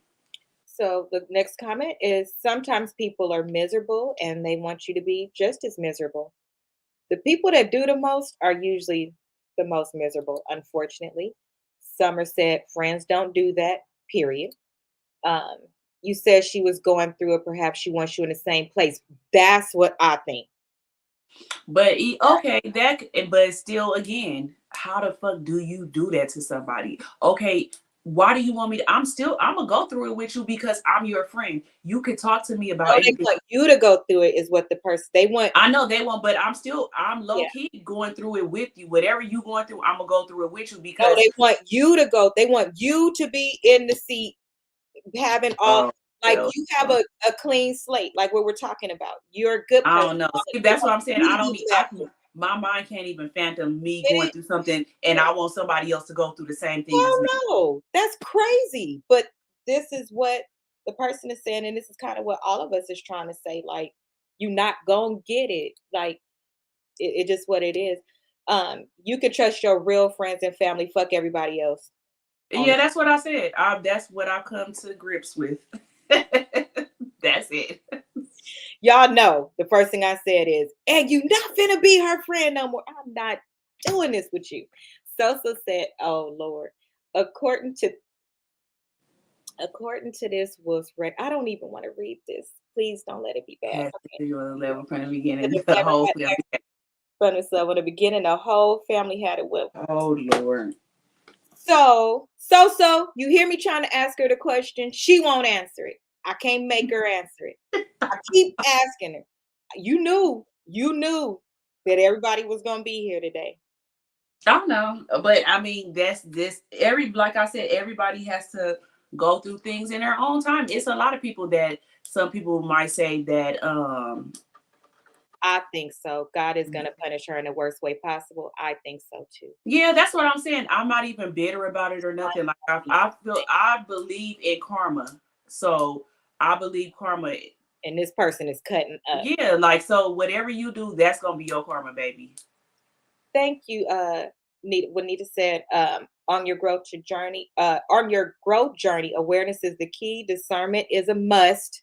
[SPEAKER 2] So the next comment is, sometimes people are miserable and they want you to be just as miserable. The people that do the most are usually the most miserable, unfortunately. Summer said friends don't do that, period. You said she was going through it. Perhaps she wants you in the same place. That's what I think.
[SPEAKER 1] But okay, but still, again, how the fuck do you do that to somebody? Okay, why do you want me to? I'm gonna go through it with you because I'm your friend. You could talk to me about
[SPEAKER 2] No, they
[SPEAKER 1] anything.
[SPEAKER 2] want you to go through it is what the person they want.
[SPEAKER 1] I know they won't, but I'm low key going through it with you. Whatever you going through, I'm gonna go through it with you because
[SPEAKER 2] No, they want you to go. They want you to be in the seat, having all you have a clean slate, like what we're talking about. You're a good person.
[SPEAKER 1] I don't know. See, that's what I'm saying. My mind can't even phantom me going through something, and I want somebody else to go through the same thing as me.
[SPEAKER 2] No, that's crazy. But this is what the person is saying, and this is kind of what all of us is trying to say. Like, you're not gonna get it. Like, it just what it is. You can trust your real friends and family. Fuck everybody else.
[SPEAKER 1] Yeah, that's what I said. That's what I've come to grips with. That's it.
[SPEAKER 2] Y'all know the first thing I said is, and you not finna be her friend no more. I'm not doing this with you. Sosa said, oh Lord, according to this was read. I don't even want to read this. Please don't let it be bad.
[SPEAKER 1] Level from the beginning. The whole family.
[SPEAKER 2] From the beginning, the whole family had it with.
[SPEAKER 1] Oh Lord.
[SPEAKER 2] So, you hear me trying to ask her the question? She won't answer it. I can't make her answer it. I keep asking her. You knew that everybody was gonna be here today.
[SPEAKER 1] I don't know, but I mean, that's this. Like I said, everybody has to go through things in their own time. It's a lot of people that some people might say that
[SPEAKER 2] I think so. God is gonna punish her in the worst way possible. I think so too.
[SPEAKER 1] yeah, that's what I'm saying. I'm not even bitter about it or nothing. Like I believe in karma. So I believe karma.
[SPEAKER 2] And this person is cutting up.
[SPEAKER 1] Yeah, like so whatever you do, that's gonna be your karma, baby.
[SPEAKER 2] Thank you, what Nita said. On your growth journey, awareness is the key. Discernment is a must.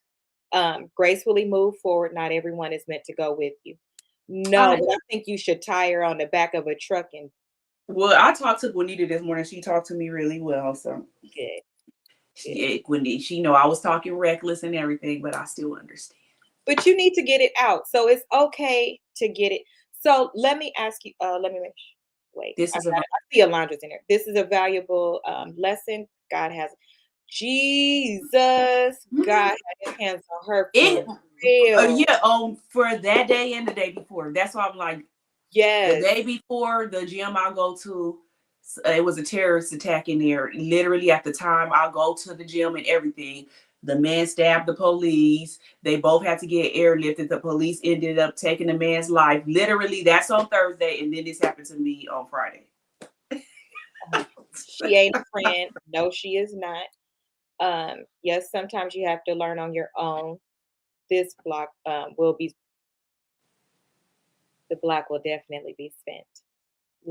[SPEAKER 2] Gracefully move forward. Not everyone is meant to go with you. No, but I think you should tie her on the back of a truck and.
[SPEAKER 1] Well, I talked to Gwenita this morning. She talked to me really well. So
[SPEAKER 2] Good.
[SPEAKER 1] Yeah, Gwenita, she know I was talking reckless and everything, but I still understand.
[SPEAKER 2] But you need to get it out. So it's okay to get it. So let me ask you, let me wait. I see Alondra's in there. This is a valuable lesson. God has Jesus. God had his hands on her.
[SPEAKER 1] For that day and the day before. That's why I'm like,
[SPEAKER 2] yes.
[SPEAKER 1] The day before the gym I go to, it was a terrorist attack in there. Literally at the time I go to the gym and everything, the man stabbed the police. They both had to get airlifted. The police ended up taking the man's life. Literally, that's on Thursday, and then this happened to me on Friday.
[SPEAKER 2] She ain't a friend. No, she is not. Yes, sometimes you have to learn on your own. This block the block will definitely be spent.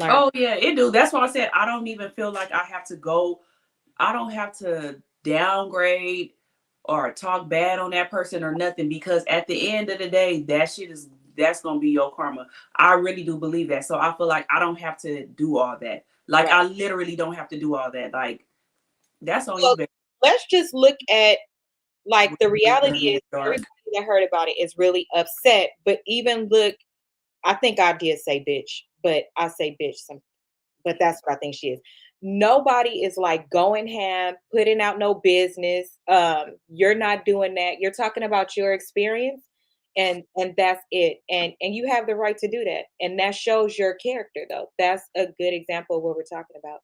[SPEAKER 1] Oh yeah, it do. That's why I said I don't even feel like I have to go. I don't have to downgrade or talk bad on that person or nothing, because at the end of the day, that's gonna be your karma. I really do believe that. So I feel like I don't have to do all that. Like I literally don't have to do all that. Like that's on you.
[SPEAKER 2] Let's just look at like the reality is everybody that heard about it is really upset. But even look, I think I did say bitch, but I say bitch but that's what I think she is. Nobody is like going ham, putting out no business. You're not doing that. You're talking about your experience and that's it. And you have the right to do that. And that shows your character though. That's a good example of what we're talking about.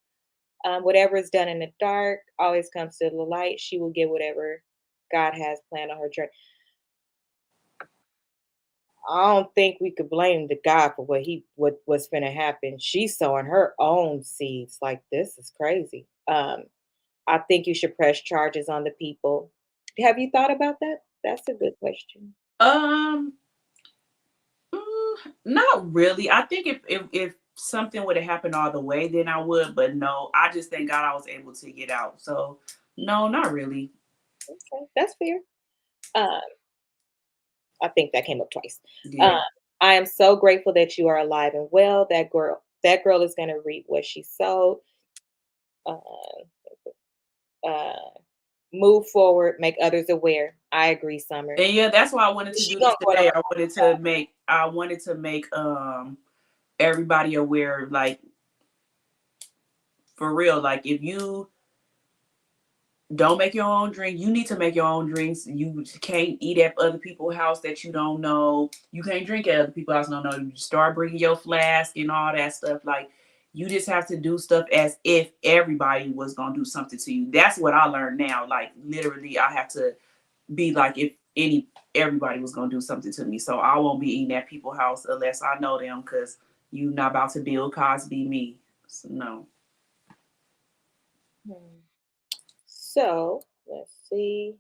[SPEAKER 2] Whatever is done in the dark always comes to the light. She will get whatever God has planned on her journey. I don't think we could blame the God for what's gonna happen. She's sowing her own seeds. Like, this is crazy. I think you should press charges on the people. Have you thought about that? That's a good question.
[SPEAKER 1] Not really. I think if something would have happened all the way, then I would. But no, I just thank God I was able to get out. So no, not really.
[SPEAKER 2] Okay, that's fair. I think that came up twice. Yeah. I am so grateful that you are alive and well. That girl is going to reap what she sowed. Move forward, make others aware. I agree, Summer.
[SPEAKER 1] And yeah, that's why I wanted to do this today. I wanted to make everybody aware, like for real. Like if you don't make your own drink, you need to make your own drinks. You can't eat at other people's house that you don't know. You can't drink at other people's house you don't know. You start bringing your flask and all that stuff. Like you just have to do stuff as if everybody was gonna do something to you. That's what I learned now. Like literally, I have to be like if everybody was gonna do something to me. So I won't be eating at people's house unless I know them, because you not about to Bill Cosby me. So, no.
[SPEAKER 2] So let's see.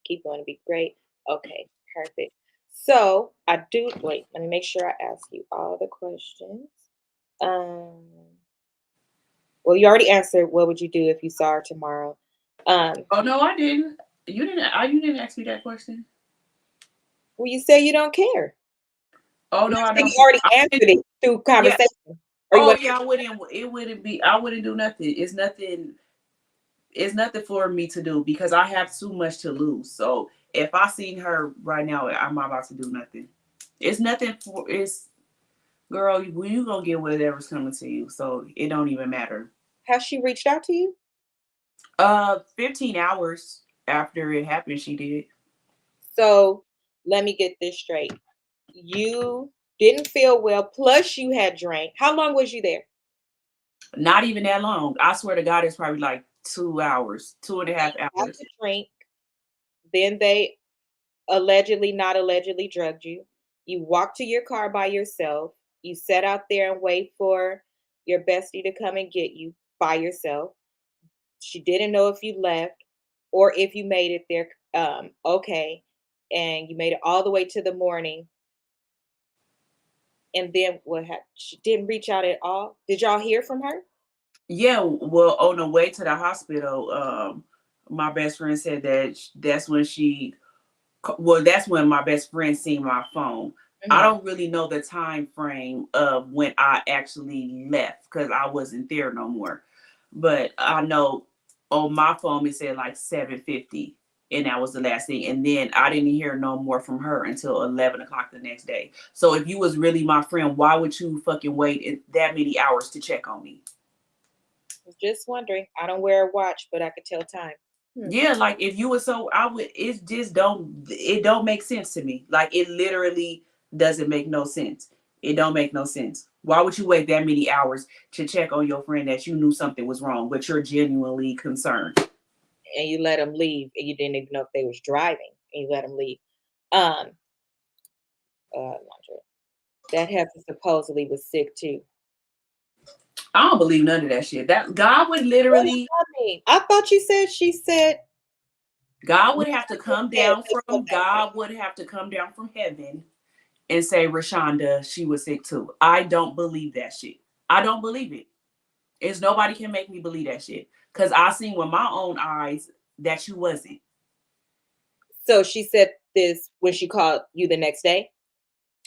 [SPEAKER 2] Keep going to be great. Okay, perfect. So let me make sure I ask you all the questions. Well, you already answered what would you do if you saw her tomorrow.
[SPEAKER 1] Oh no, I didn't. You didn't ask me that question.
[SPEAKER 2] Well, you say you don't care.
[SPEAKER 1] Oh no, I don't.
[SPEAKER 2] You already answered it through conversation.
[SPEAKER 1] Yeah. I wouldn't. It wouldn't be. I wouldn't do nothing. It's nothing for me to do because I have too much to lose. So if I seen her right now, I'm not about to do nothing. It's nothing for. It's girl. You gonna get whatever's coming to you. So it don't even matter.
[SPEAKER 2] Has she reached out to you?
[SPEAKER 1] 15 hours after it happened, she did.
[SPEAKER 2] So let me get this straight. You Didn't feel well. Plus, you had drank. How long was you there?
[SPEAKER 1] Not even that long. I swear to God, it's probably like 2 hours, 2.5
[SPEAKER 2] Got
[SPEAKER 1] hours.
[SPEAKER 2] the drink. Then they allegedly, not allegedly, drugged you. You walked to your car by yourself. You sat out there and wait for your bestie to come and get you by yourself. She didn't know if you left or if you made it there. Okay. And you made it all the way to the morning. And then what happened? She didn't reach out at all. Did y'all hear from her?
[SPEAKER 1] Yeah, well, on the way to the hospital, my best friend said that that's when that's when my best friend seen my phone. I don't really know the time frame of when I actually left because I wasn't there no more. But I know on my phone it said like 7:50, and that was the last thing. And then I didn't hear no more from her until 11 o'clock the next day. So if you was really my friend, why would you fucking wait that many hours to check on me?
[SPEAKER 2] Just wondering. I don't wear a watch, but I could tell time.
[SPEAKER 1] Yeah, like if you were so, I would. It don't make sense to me. Like it literally doesn't make no sense. It don't make no sense. Why would you wait that many hours to check on your friend that you knew something was wrong, but you're genuinely concerned?
[SPEAKER 2] And you let them leave, and you didn't even know if they was driving, and you let them leave. That heifer supposedly was sick too.
[SPEAKER 1] I don't believe none of that shit. That God would
[SPEAKER 2] What does
[SPEAKER 1] literally,
[SPEAKER 2] that mean? I thought you said she said
[SPEAKER 1] God would have to come down
[SPEAKER 2] this was
[SPEAKER 1] from, God would have to come down from heaven and say, Rashonda, she was sick too. I don't believe that shit. I don't believe it. It's nobody can make me believe that shit. Cause I seen with my own eyes that you wasn't.
[SPEAKER 2] So she said this when she called you the next day?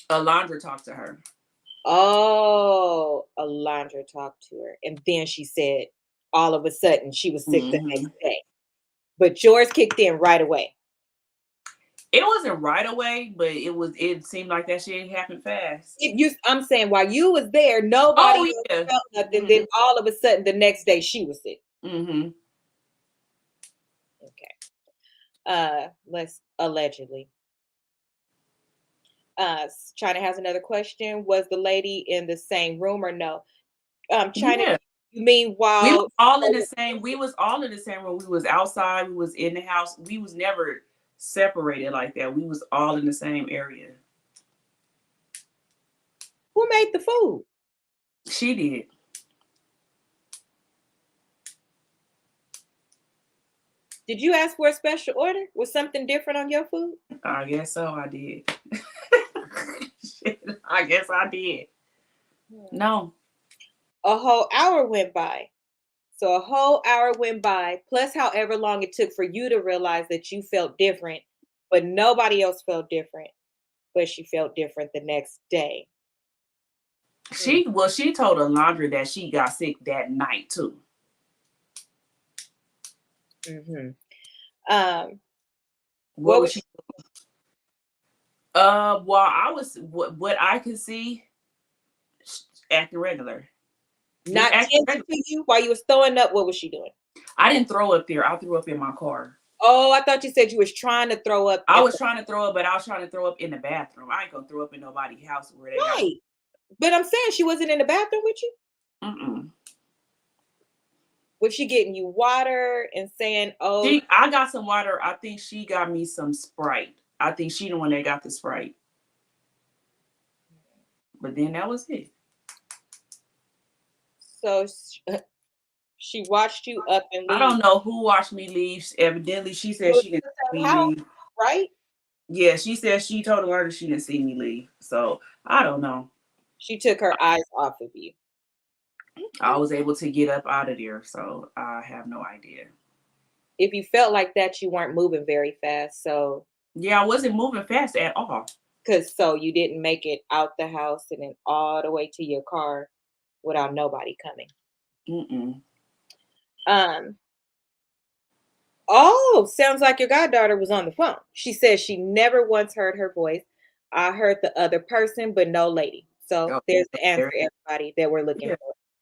[SPEAKER 1] Alondra talked to her.
[SPEAKER 2] Oh, Alondra talked to her. And then she said all of a sudden she was sick the next day. But yours kicked in right away.
[SPEAKER 1] It wasn't right away, but it seemed like that shit happened fast.
[SPEAKER 2] I'm saying while you was there, nobody felt nothing. Then all of a sudden the next day she was sick.
[SPEAKER 1] Mm-hmm.
[SPEAKER 2] Okay. Let's allegedly. China has another question. Was the lady in the same room or no? China,
[SPEAKER 1] Yeah.
[SPEAKER 2] you mean while
[SPEAKER 1] we was all in the same room. We was outside, we was in the house. We was never separated like that. We was all in the same area.
[SPEAKER 2] Who made the food?
[SPEAKER 1] She did.
[SPEAKER 2] Did you ask for a special order? Was something different on your food?
[SPEAKER 1] I guess so. I did. Shit, I guess I did. No.
[SPEAKER 2] A whole hour went by. So a whole hour went by, plus however long it took for you to realize that you felt different, but nobody else felt different. But she felt different the next day.
[SPEAKER 1] She told Alondra that she got sick that night too.
[SPEAKER 2] Mm-hmm.
[SPEAKER 1] What was she? While I was what I could see, acting regular.
[SPEAKER 2] Not tending to you while you was throwing up. What was she doing?
[SPEAKER 1] I didn't throw up there. I threw up in my car.
[SPEAKER 2] Oh, I thought you said you was trying to throw up.
[SPEAKER 1] I was trying to throw up, but I was trying to throw up in the bathroom. I ain't gonna throw up in nobody's house where they
[SPEAKER 2] right. But I'm saying she wasn't in the bathroom with you.
[SPEAKER 1] Mm-mm.
[SPEAKER 2] Was she getting you water and saying, "Oh,
[SPEAKER 1] I got some water." I think she got me some Sprite. I think she the one that got the Sprite. But then that was it.
[SPEAKER 2] So she watched you up and leave.
[SPEAKER 1] I don't know who watched me leave. Evidently, she said she didn't see me leave.
[SPEAKER 2] Right?
[SPEAKER 1] Yeah, she said she told her she didn't see me leave. So I don't know.
[SPEAKER 2] She took her eyes off of you.
[SPEAKER 1] I was able to get up out of there, so I have no idea.
[SPEAKER 2] If you felt like that, you weren't moving very fast. So
[SPEAKER 1] yeah, I wasn't moving fast at all.
[SPEAKER 2] So you didn't make it out the house and then all the way to your car without nobody coming. Oh, sounds like your goddaughter was on the phone. She says she never once heard her voice. I heard the other person, but no lady. So there's the answer, everybody, that we're looking for.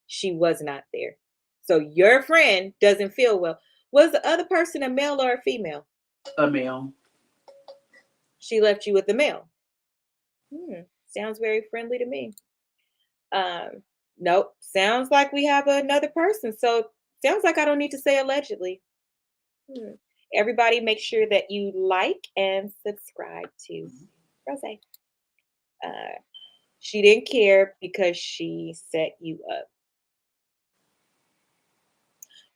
[SPEAKER 2] She was not there. So your friend doesn't feel well. Was the other person a male or a female?
[SPEAKER 1] A male.
[SPEAKER 2] She left you with the male. Sounds very friendly to me. Nope. Sounds like we have another person. So sounds like I don't need to say allegedly. Hmm. Everybody make sure that you like and subscribe to Rose. She didn't care because she set you up.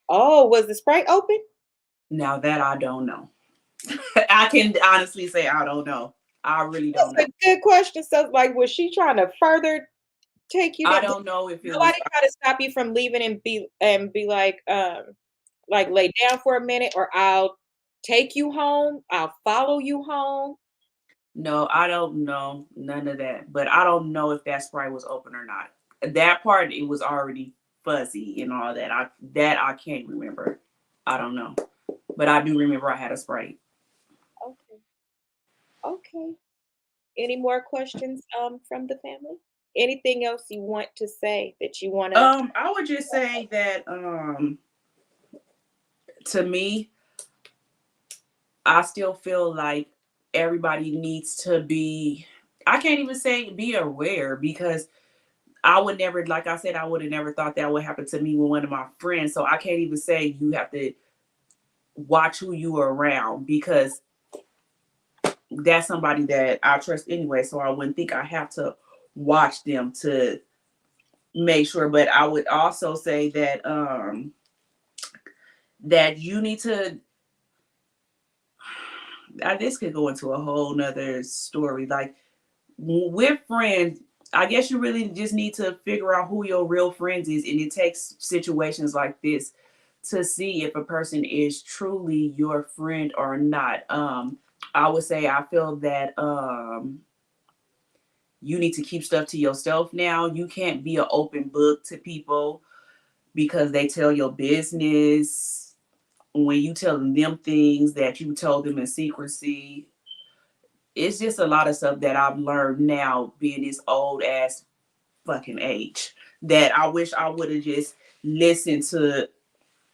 [SPEAKER 2] Oh, was the Sprite open?
[SPEAKER 1] Now that I don't know. I can honestly say I don't know. I really don't know.
[SPEAKER 2] That's a good question. So, like, was she trying to further take you
[SPEAKER 1] I
[SPEAKER 2] down?
[SPEAKER 1] don't know if it was.
[SPEAKER 2] Nobody try to stop you from leaving and be like lay down for a minute, or I'll take you home. I'll follow you home.
[SPEAKER 1] No, I don't know none of that. But I don't know if that Sprite was open or not. That part, it was already fuzzy and all that. I can't remember. I don't know. But I do remember I had a Sprite.
[SPEAKER 2] Okay. Okay. Any more questions from the family? Anything else you want to say that you want to?
[SPEAKER 1] I would just say that to me, I still feel like everybody needs to be, I can't even say be aware, because I would never, like I said, I would have never thought that would happen to me with one of my friends. So I can't even say you have to watch who you are around, because that's somebody that I trust anyway. So I wouldn't think I have to watch them to make sure. But I would also say that that you need to, this could go into a whole nother story. Like with friends, I guess you really just need to figure out who your real friends is. And it takes situations like this to see if a person is truly your friend or not. I would say I feel that you need to keep stuff to yourself now. You can't be an open book to people because they tell your business when you telling them things that you told them in secrecy. It's just a lot of stuff that I've learned now being this old ass fucking age that I wish I would have just listened to.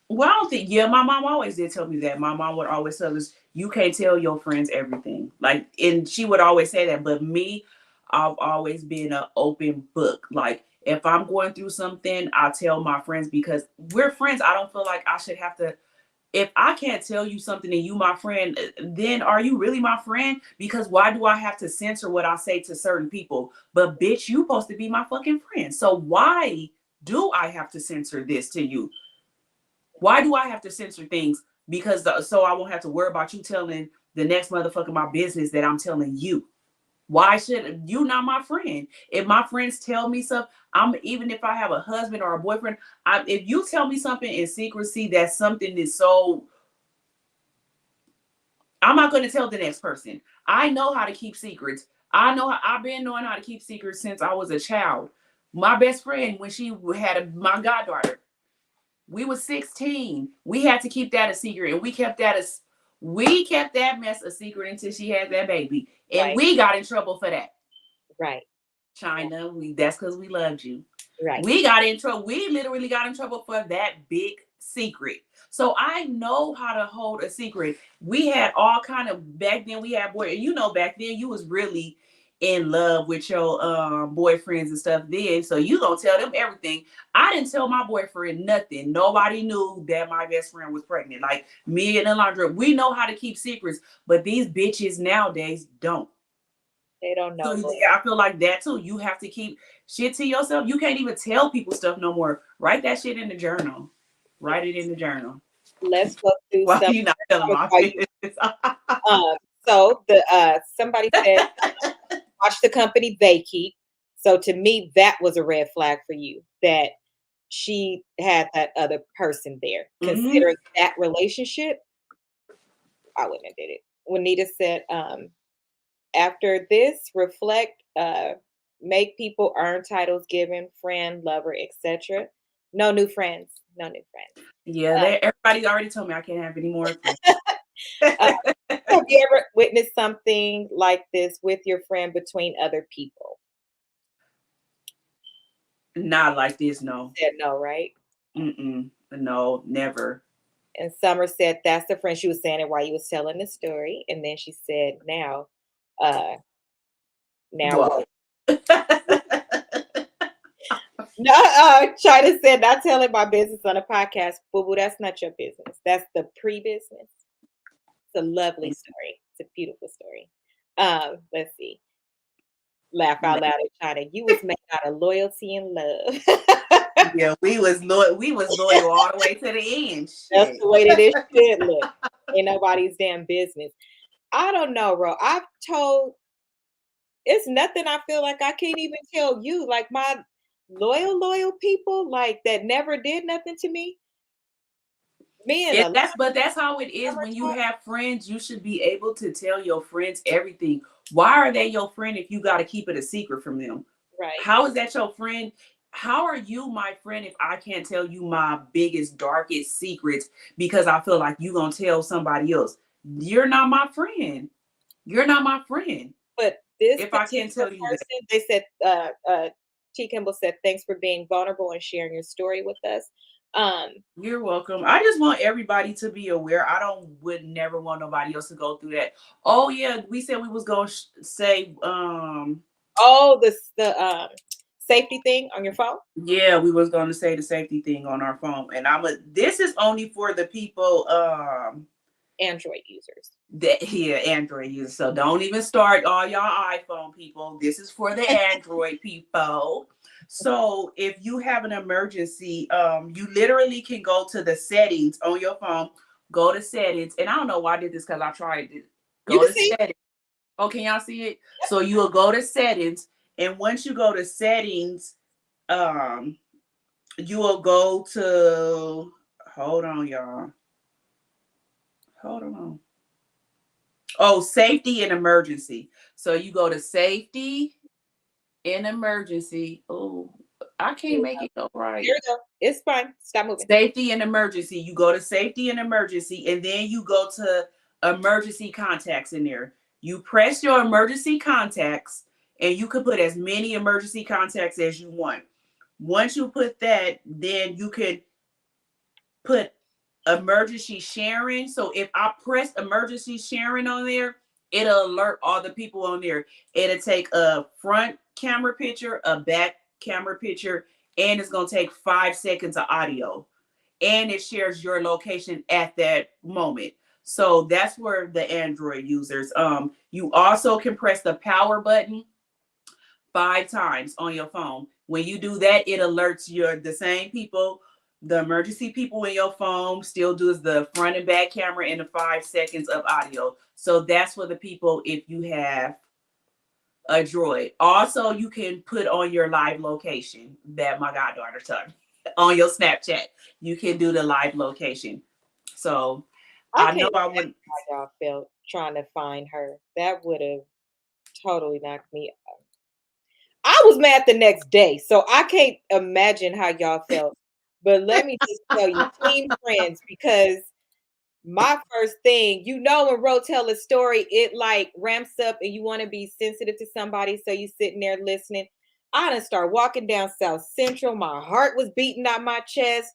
[SPEAKER 1] Well, I don't think, yeah, my mom always did tell me that. My mom would always tell us, you can't tell your friends everything. Like, and she would always say that. But me, I've always been an open book. Like, if I'm going through something, I tell my friends because we're friends. I don't feel like I should have to. If I can't tell you something and you my friend, then are you really my friend? Because why do I have to censor what I say to certain people? But bitch, you supposed to be my fucking friend. So why do I have to censor this to you? Why do I have to censor things? Because so I won't have to worry about you telling the next motherfucker my business that I'm telling you. Why should you not my friend? If my friends tell me something, even if I have a husband or a boyfriend, if you tell me something in secrecy that something is so, I'm not going to tell the next person. I know how to keep secrets. I've been knowing how to keep secrets since I was a child. My best friend, when she had my goddaughter, we were 16. We had to keep that a secret, and we kept that mess a secret until she had that baby, and
[SPEAKER 2] Right.
[SPEAKER 1] we got in trouble for that.
[SPEAKER 2] Right.
[SPEAKER 1] China, that's because we loved you.
[SPEAKER 2] Right.
[SPEAKER 1] We got in trouble. We literally got in trouble for that big secret. So I know how to hold a secret. We had all kind of, back then we had back then you was really in love with your boyfriends and stuff then. So you don't tell them everything. I didn't tell my boyfriend nothing. Nobody knew that my best friend was pregnant. Like me and Alondra, we know how to keep secrets, but these bitches nowadays don't.
[SPEAKER 2] They don't know.
[SPEAKER 1] So I feel like that too. You have to keep shit to yourself. You can't even tell people stuff no more. Write that shit in the journal. Write it in the journal.
[SPEAKER 2] Let's go through
[SPEAKER 1] Why
[SPEAKER 2] some.
[SPEAKER 1] you not telling my business?
[SPEAKER 2] So somebody said watch the company they keep. So to me, that was a red flag for you that she had that other person there. Considering that relationship, I wouldn't have did it. Juanita said, after this, reflect, make people earn titles given, friend, lover, etc. No new friends. No new friends.
[SPEAKER 1] Yeah, everybody already told me I can't have any more.
[SPEAKER 2] Have you ever witnessed something like this with your friend between other people?
[SPEAKER 1] Not like this, no.
[SPEAKER 2] Said no, right?
[SPEAKER 1] No, never.
[SPEAKER 2] And Summer said that's the friend she was saying it while you was telling the story. And then she said, now,
[SPEAKER 1] Well,
[SPEAKER 2] No, China said, not telling my business on a podcast. Boo boo, that's not your business. That's the pre-business. It's a lovely story. It's a beautiful story. Let's see. Laugh out loud at China. You was made out of loyalty and love.
[SPEAKER 1] Yeah, we was loyal. We was loyal all the way to the end.
[SPEAKER 2] That's
[SPEAKER 1] Shit.
[SPEAKER 2] the way that it should look. Ain't nobody's damn business. I don't know, bro. I've told, it's nothing I feel like I can't even tell you. Like my loyal people, like that never did nothing to me. Me and
[SPEAKER 1] But that's how it is when you have friends. You should be able to tell your friends everything. Why are they your friend if you got to keep it a secret from them?
[SPEAKER 2] right.
[SPEAKER 1] How is that your friend? How are you my friend if I can't tell you my biggest, darkest secrets because I feel like you gonna tell somebody else? You're not my friend. You're not my friend.
[SPEAKER 2] But this,
[SPEAKER 1] if I can't tell you that.
[SPEAKER 2] They said, T. Kimball said, thanks for being vulnerable and sharing your story with us.
[SPEAKER 1] You're welcome. I just want everybody to be aware. Would never want nobody else to go through that. Oh yeah, we said we was gonna say
[SPEAKER 2] the safety thing on your phone.
[SPEAKER 1] Yeah, we was gonna say the safety thing on our phone, and this is only for the people
[SPEAKER 2] Android users.
[SPEAKER 1] Android users. So don't even start all y'all iPhone people. This is for the Android people. So if you have an emergency, you literally can go to the settings on your phone, go to settings. And I don't know why I did this because I tried it. Go to settings. Oh, can y'all see it? Yep. So you will go to settings. And once you go to settings, you will go to, hold on, y'all. Hold on. Oh, safety and emergency. So you go to safety and emergency. Oh, I can't make it go right.
[SPEAKER 2] Here you go. It's fine. Stop moving.
[SPEAKER 1] Safety and emergency. You go to safety and emergency, and then you go to emergency contacts in there. You press your emergency contacts, and you can put as many emergency contacts as you want. Once you put that, then you can put emergency sharing. So if I press emergency sharing on there, it'll alert all the people on there. It'll take a front camera picture, a back camera picture, and it's going to take 5 seconds of audio. And it shares your location at that moment. So that's where the Android users, you also can press the power button 5 times on your phone. When you do that, it alerts the same people. The emergency people in your phone still does the front and back camera and the 5 seconds of audio. So that's for the people if you have a Droid. Also, you can put on your live location that my goddaughter took on your Snapchat. You can do the live location. So I know I wouldn't.
[SPEAKER 2] How y'all felt trying to find her. That would have totally knocked me out. I was mad the next day, so I can't imagine how y'all felt. But let me just tell you, team friends, because my first thing, when Ro tell a story, it like ramps up and you want to be sensitive to somebody. So you sitting there listening. I done start walking down South Central. My heart was beating out my chest.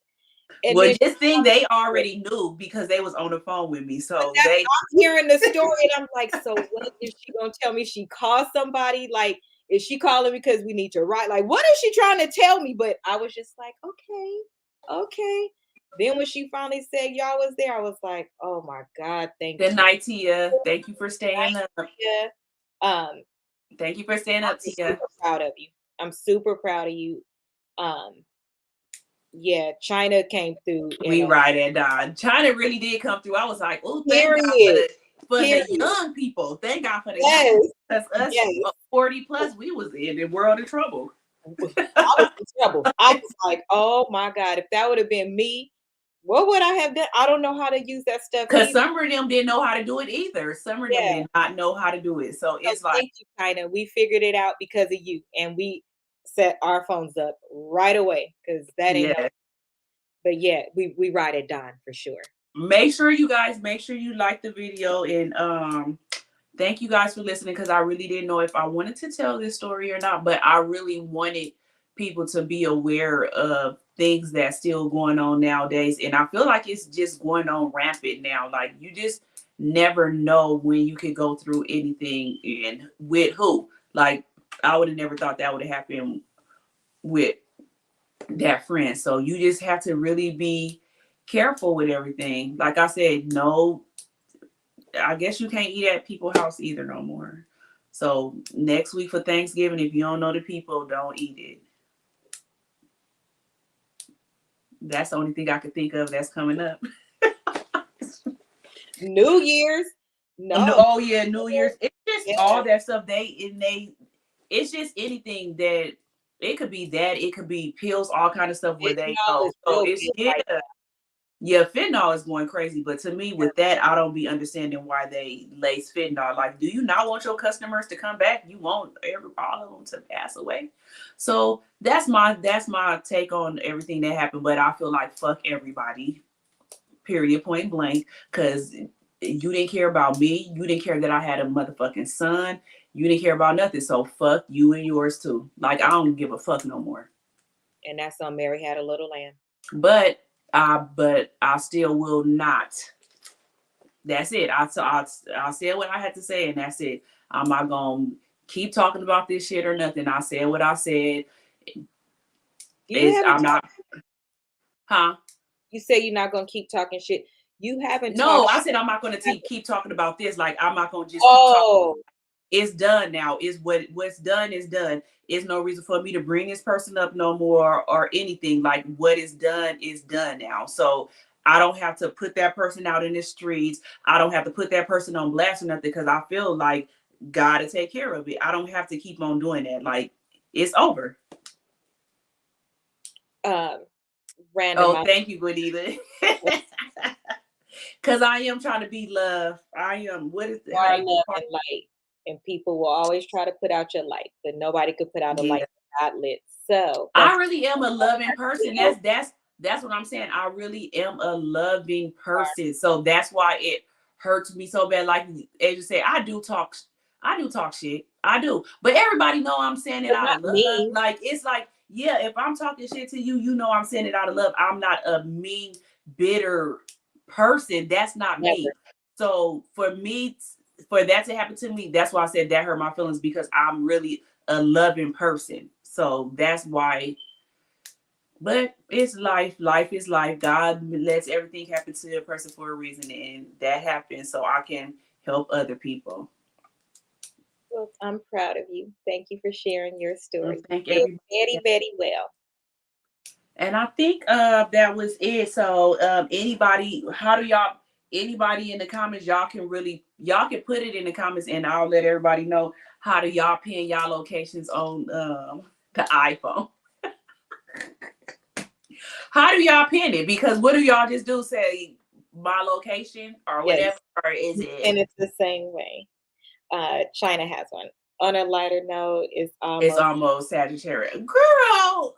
[SPEAKER 2] And
[SPEAKER 1] well, this thing they already knew because they was on the phone with me. So I'm
[SPEAKER 2] hearing the story and I'm like, so what is she gonna tell me? She called somebody? Like, is she calling because we need to write? Like, what is she trying to tell me? But I was just like, okay. Then when she finally said y'all was there, I was like, oh my God, thank you.
[SPEAKER 1] Good night, Tia. Thank you for staying up. Thank you for staying up, Tia.
[SPEAKER 2] I'm super proud of you. I'm super proud of you. Yeah, China came through.
[SPEAKER 1] We ride at dawn. China really did come through. I was like, oh, thank God for the young people. Thank God for the young. Because us 40 plus, we was in the world of trouble.
[SPEAKER 2] I was in trouble. I was like, oh my God, if that would have been me, what would I have done? I don't know how to use that stuff.
[SPEAKER 1] Because some of them didn't know how to do it either. Some of them did not know how to do it. So it's like,
[SPEAKER 2] thank you, China. We figured it out because of you. And we set our phones up right away because that ain't but yeah, we ride at dawn for sure.
[SPEAKER 1] Make sure you like the video, and thank you guys for listening, because I really didn't know if I wanted to tell this story or not, but I really wanted people to be aware of things that's still going on nowadays. And I feel like it's just going on rampant now. Like, you just never know when you could go through anything and with who. Like, I would have never thought that would have happened with that friend. So you just have to really be careful with everything. Like I said, no, I guess you can't eat at people's house either no more. So next week for Thanksgiving, if you don't know the people, don't eat it. That's the only thing I could think of that's coming up.
[SPEAKER 2] New Year's. No.
[SPEAKER 1] Oh yeah, New Year's. It's just
[SPEAKER 2] Yeah.
[SPEAKER 1] all that stuff. It's just anything that it could be that, it could be pills, all kind of stuff where they
[SPEAKER 2] Fentanyl
[SPEAKER 1] know.
[SPEAKER 2] is
[SPEAKER 1] So
[SPEAKER 2] real
[SPEAKER 1] it's
[SPEAKER 2] big right now.
[SPEAKER 1] yeah, fentanyl is going crazy. But to me, with that, I don't be understanding why they lace fentanyl. Like, do you not want your customers to come back? You want all of them to pass away. So that's my take on everything that happened. But I feel like fuck everybody, period, point blank, because you didn't care about me. You didn't care that I had a motherfucking son. You didn't care about nothing. So fuck you and yours too. Like, I don't give a fuck no more.
[SPEAKER 2] And that's on Mary Had a Little Lamb.
[SPEAKER 1] But I still will not. That's it. I said what I had to say, and that's it. I'm not gonna keep talking about this shit or nothing. I said what I said. I'm not. Huh?
[SPEAKER 2] You say you're not gonna keep talking shit. You haven't.
[SPEAKER 1] No, I said I'm not gonna keep talking about this. Like, I'm not gonna just keep talking. It's done now. Is what's done is done. There's no reason for me to bring this person up no more or anything. Like, what is done now. So I don't have to put that person out in the streets. I don't have to put that person on blast or nothing, because I feel like God to take care of it. I don't have to keep on doing that. Like, it's over.
[SPEAKER 2] Random.
[SPEAKER 1] Oh, thank you, Gwenita. Because I am trying to be love. I am. What is it?
[SPEAKER 2] Love and light. And people will always try to put out your light, but nobody could put out a light that's not lit. So
[SPEAKER 1] I really am a loving person. That's what I'm saying. I really am a loving person. So that's why it hurts me so bad. Like, as you say, I do talk shit. I do. But everybody know I'm saying it out of love.
[SPEAKER 2] Me.
[SPEAKER 1] Like, it's like, yeah, if I'm talking shit to you, you know I'm saying it out of love. I'm not a mean, bitter person. That's not me.
[SPEAKER 2] Never.
[SPEAKER 1] So for that to happen to me, that's why I said that hurt my feelings, because I'm really a loving person. So that's why. But it's life. Life is life. God lets everything happen to a person for a reason, and that happens so I can help other people.
[SPEAKER 2] Well, I'm proud of you. Thank you for sharing your story.
[SPEAKER 1] Thank you.
[SPEAKER 2] Very, very well.
[SPEAKER 1] And I think that was it. So anybody in the comments, y'all can put it in the comments, and I'll let everybody know how do y'all pin y'all locations on the iPhone. How do y'all pin it? Because what do y'all just do? Say my location or whatever?
[SPEAKER 2] Yes.
[SPEAKER 1] Or is it?
[SPEAKER 2] And it's the same way. China has one. On a lighter note, it's
[SPEAKER 1] almost Sagittarius. Girl.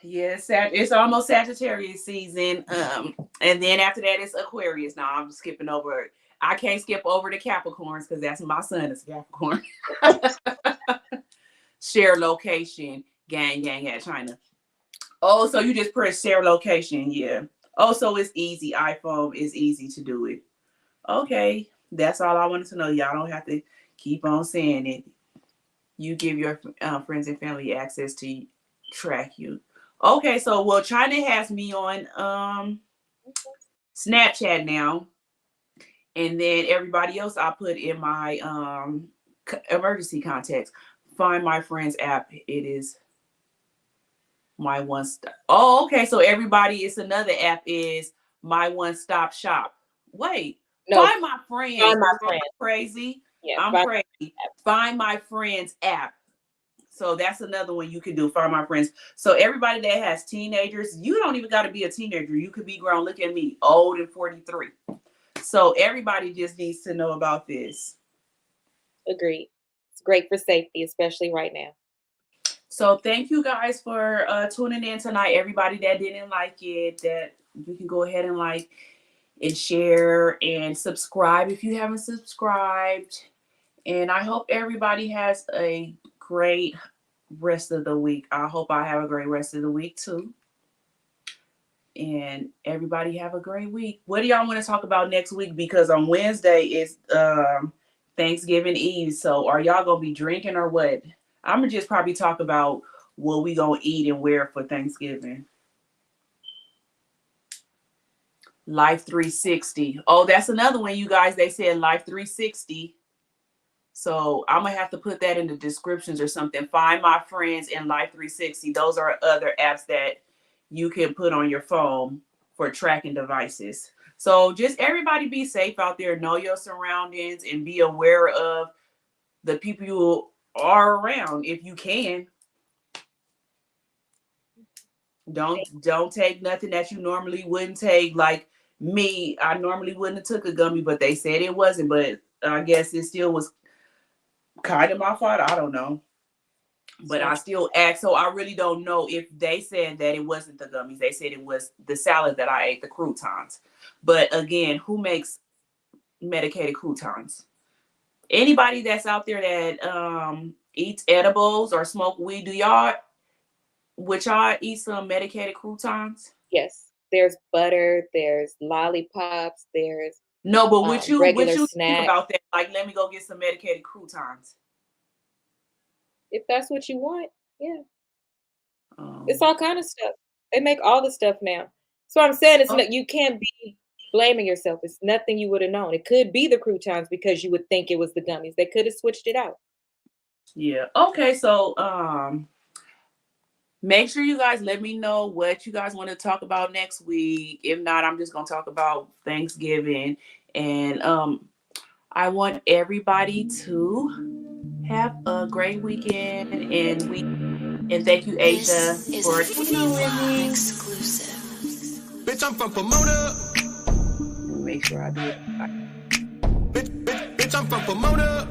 [SPEAKER 1] Yes, it's almost Sagittarius season. And then after that, it's Aquarius. Now I'm skipping over it. I can't skip over the Capricorns because that's my son is Capricorn. Share location, gang at China. Oh, so you just press share location, yeah. Oh, so it's easy. iPhone is easy to do it. Okay, that's all I wanted to know. Y'all don't have to keep on saying it. You give your friends and family access to track you. Okay, so China has me on Snapchat now, and then everybody else I put in my emergency contacts. Find My Friends app. It is my one stop. Oh, okay. So everybody, it's another app is My One Stop Shop. Wait,
[SPEAKER 2] no,
[SPEAKER 1] Find My Friends.
[SPEAKER 2] Find My Friends.
[SPEAKER 1] Crazy.
[SPEAKER 2] Yeah,
[SPEAKER 1] I'm crazy. Find My Friends app. So that's another one you can do. Find My Friends. So everybody that has teenagers, you don't even got to be a teenager. You could be grown. Look at me, old and 43. So everybody just needs to know about this.
[SPEAKER 2] Agreed. It's great for safety, especially right now.
[SPEAKER 1] So thank you guys for tuning in tonight. Everybody that didn't like it, that you can go ahead and like and share and subscribe if you haven't subscribed. And I hope everybody has a great rest of the week. I hope I have a great rest of the week too. And everybody have a great week. What do y'all want to talk about next week? Because on Wednesday is Thanksgiving Eve. So are y'all gonna be drinking or what? I'm gonna just probably talk about what we gonna eat and wear for Thanksgiving. Life 360. Oh, that's another one, you guys. They said Life 360. So I'm gonna have to put that in the descriptions or something. Find My Friends and Life 360. Those are other apps that you can put on your phone for tracking devices. So just everybody be safe out there, know your surroundings, and be aware of the people you are around if you can. Don't take nothing that you normally wouldn't take. Like me, I normally wouldn't have took a gummy, but they said it wasn't. But I guess it still was kind of my fault. I don't know. But I still asked, so I really don't know if they said that it wasn't the gummies. They said it was the salad that I ate, the croutons. But again, who makes medicated croutons? Anybody that's out there that eats edibles or smoke weed, would y'all eat some medicated croutons?
[SPEAKER 2] Yes. There's butter, there's lollipops, there's
[SPEAKER 1] no, but would you think about that? Like, let me go get some medicated croutons.
[SPEAKER 2] If that's what you want, yeah. It's all kind of stuff. They make all the stuff now. So I'm saying you can't be blaming yourself. It's nothing you would have known. It could be the croutons because you would think it was the gummies. They could have switched it out.
[SPEAKER 1] Yeah. Okay. So make sure you guys let me know what you guys want to talk about next week. If not, I'm just gonna talk about Thanksgiving. And I want everybody to have a great weekend, and thank you, Asia, for
[SPEAKER 5] exclusive.
[SPEAKER 6] Bitch, I'm from Pomona.
[SPEAKER 1] Make sure I do it.
[SPEAKER 6] Bitch, I'm from Pomona.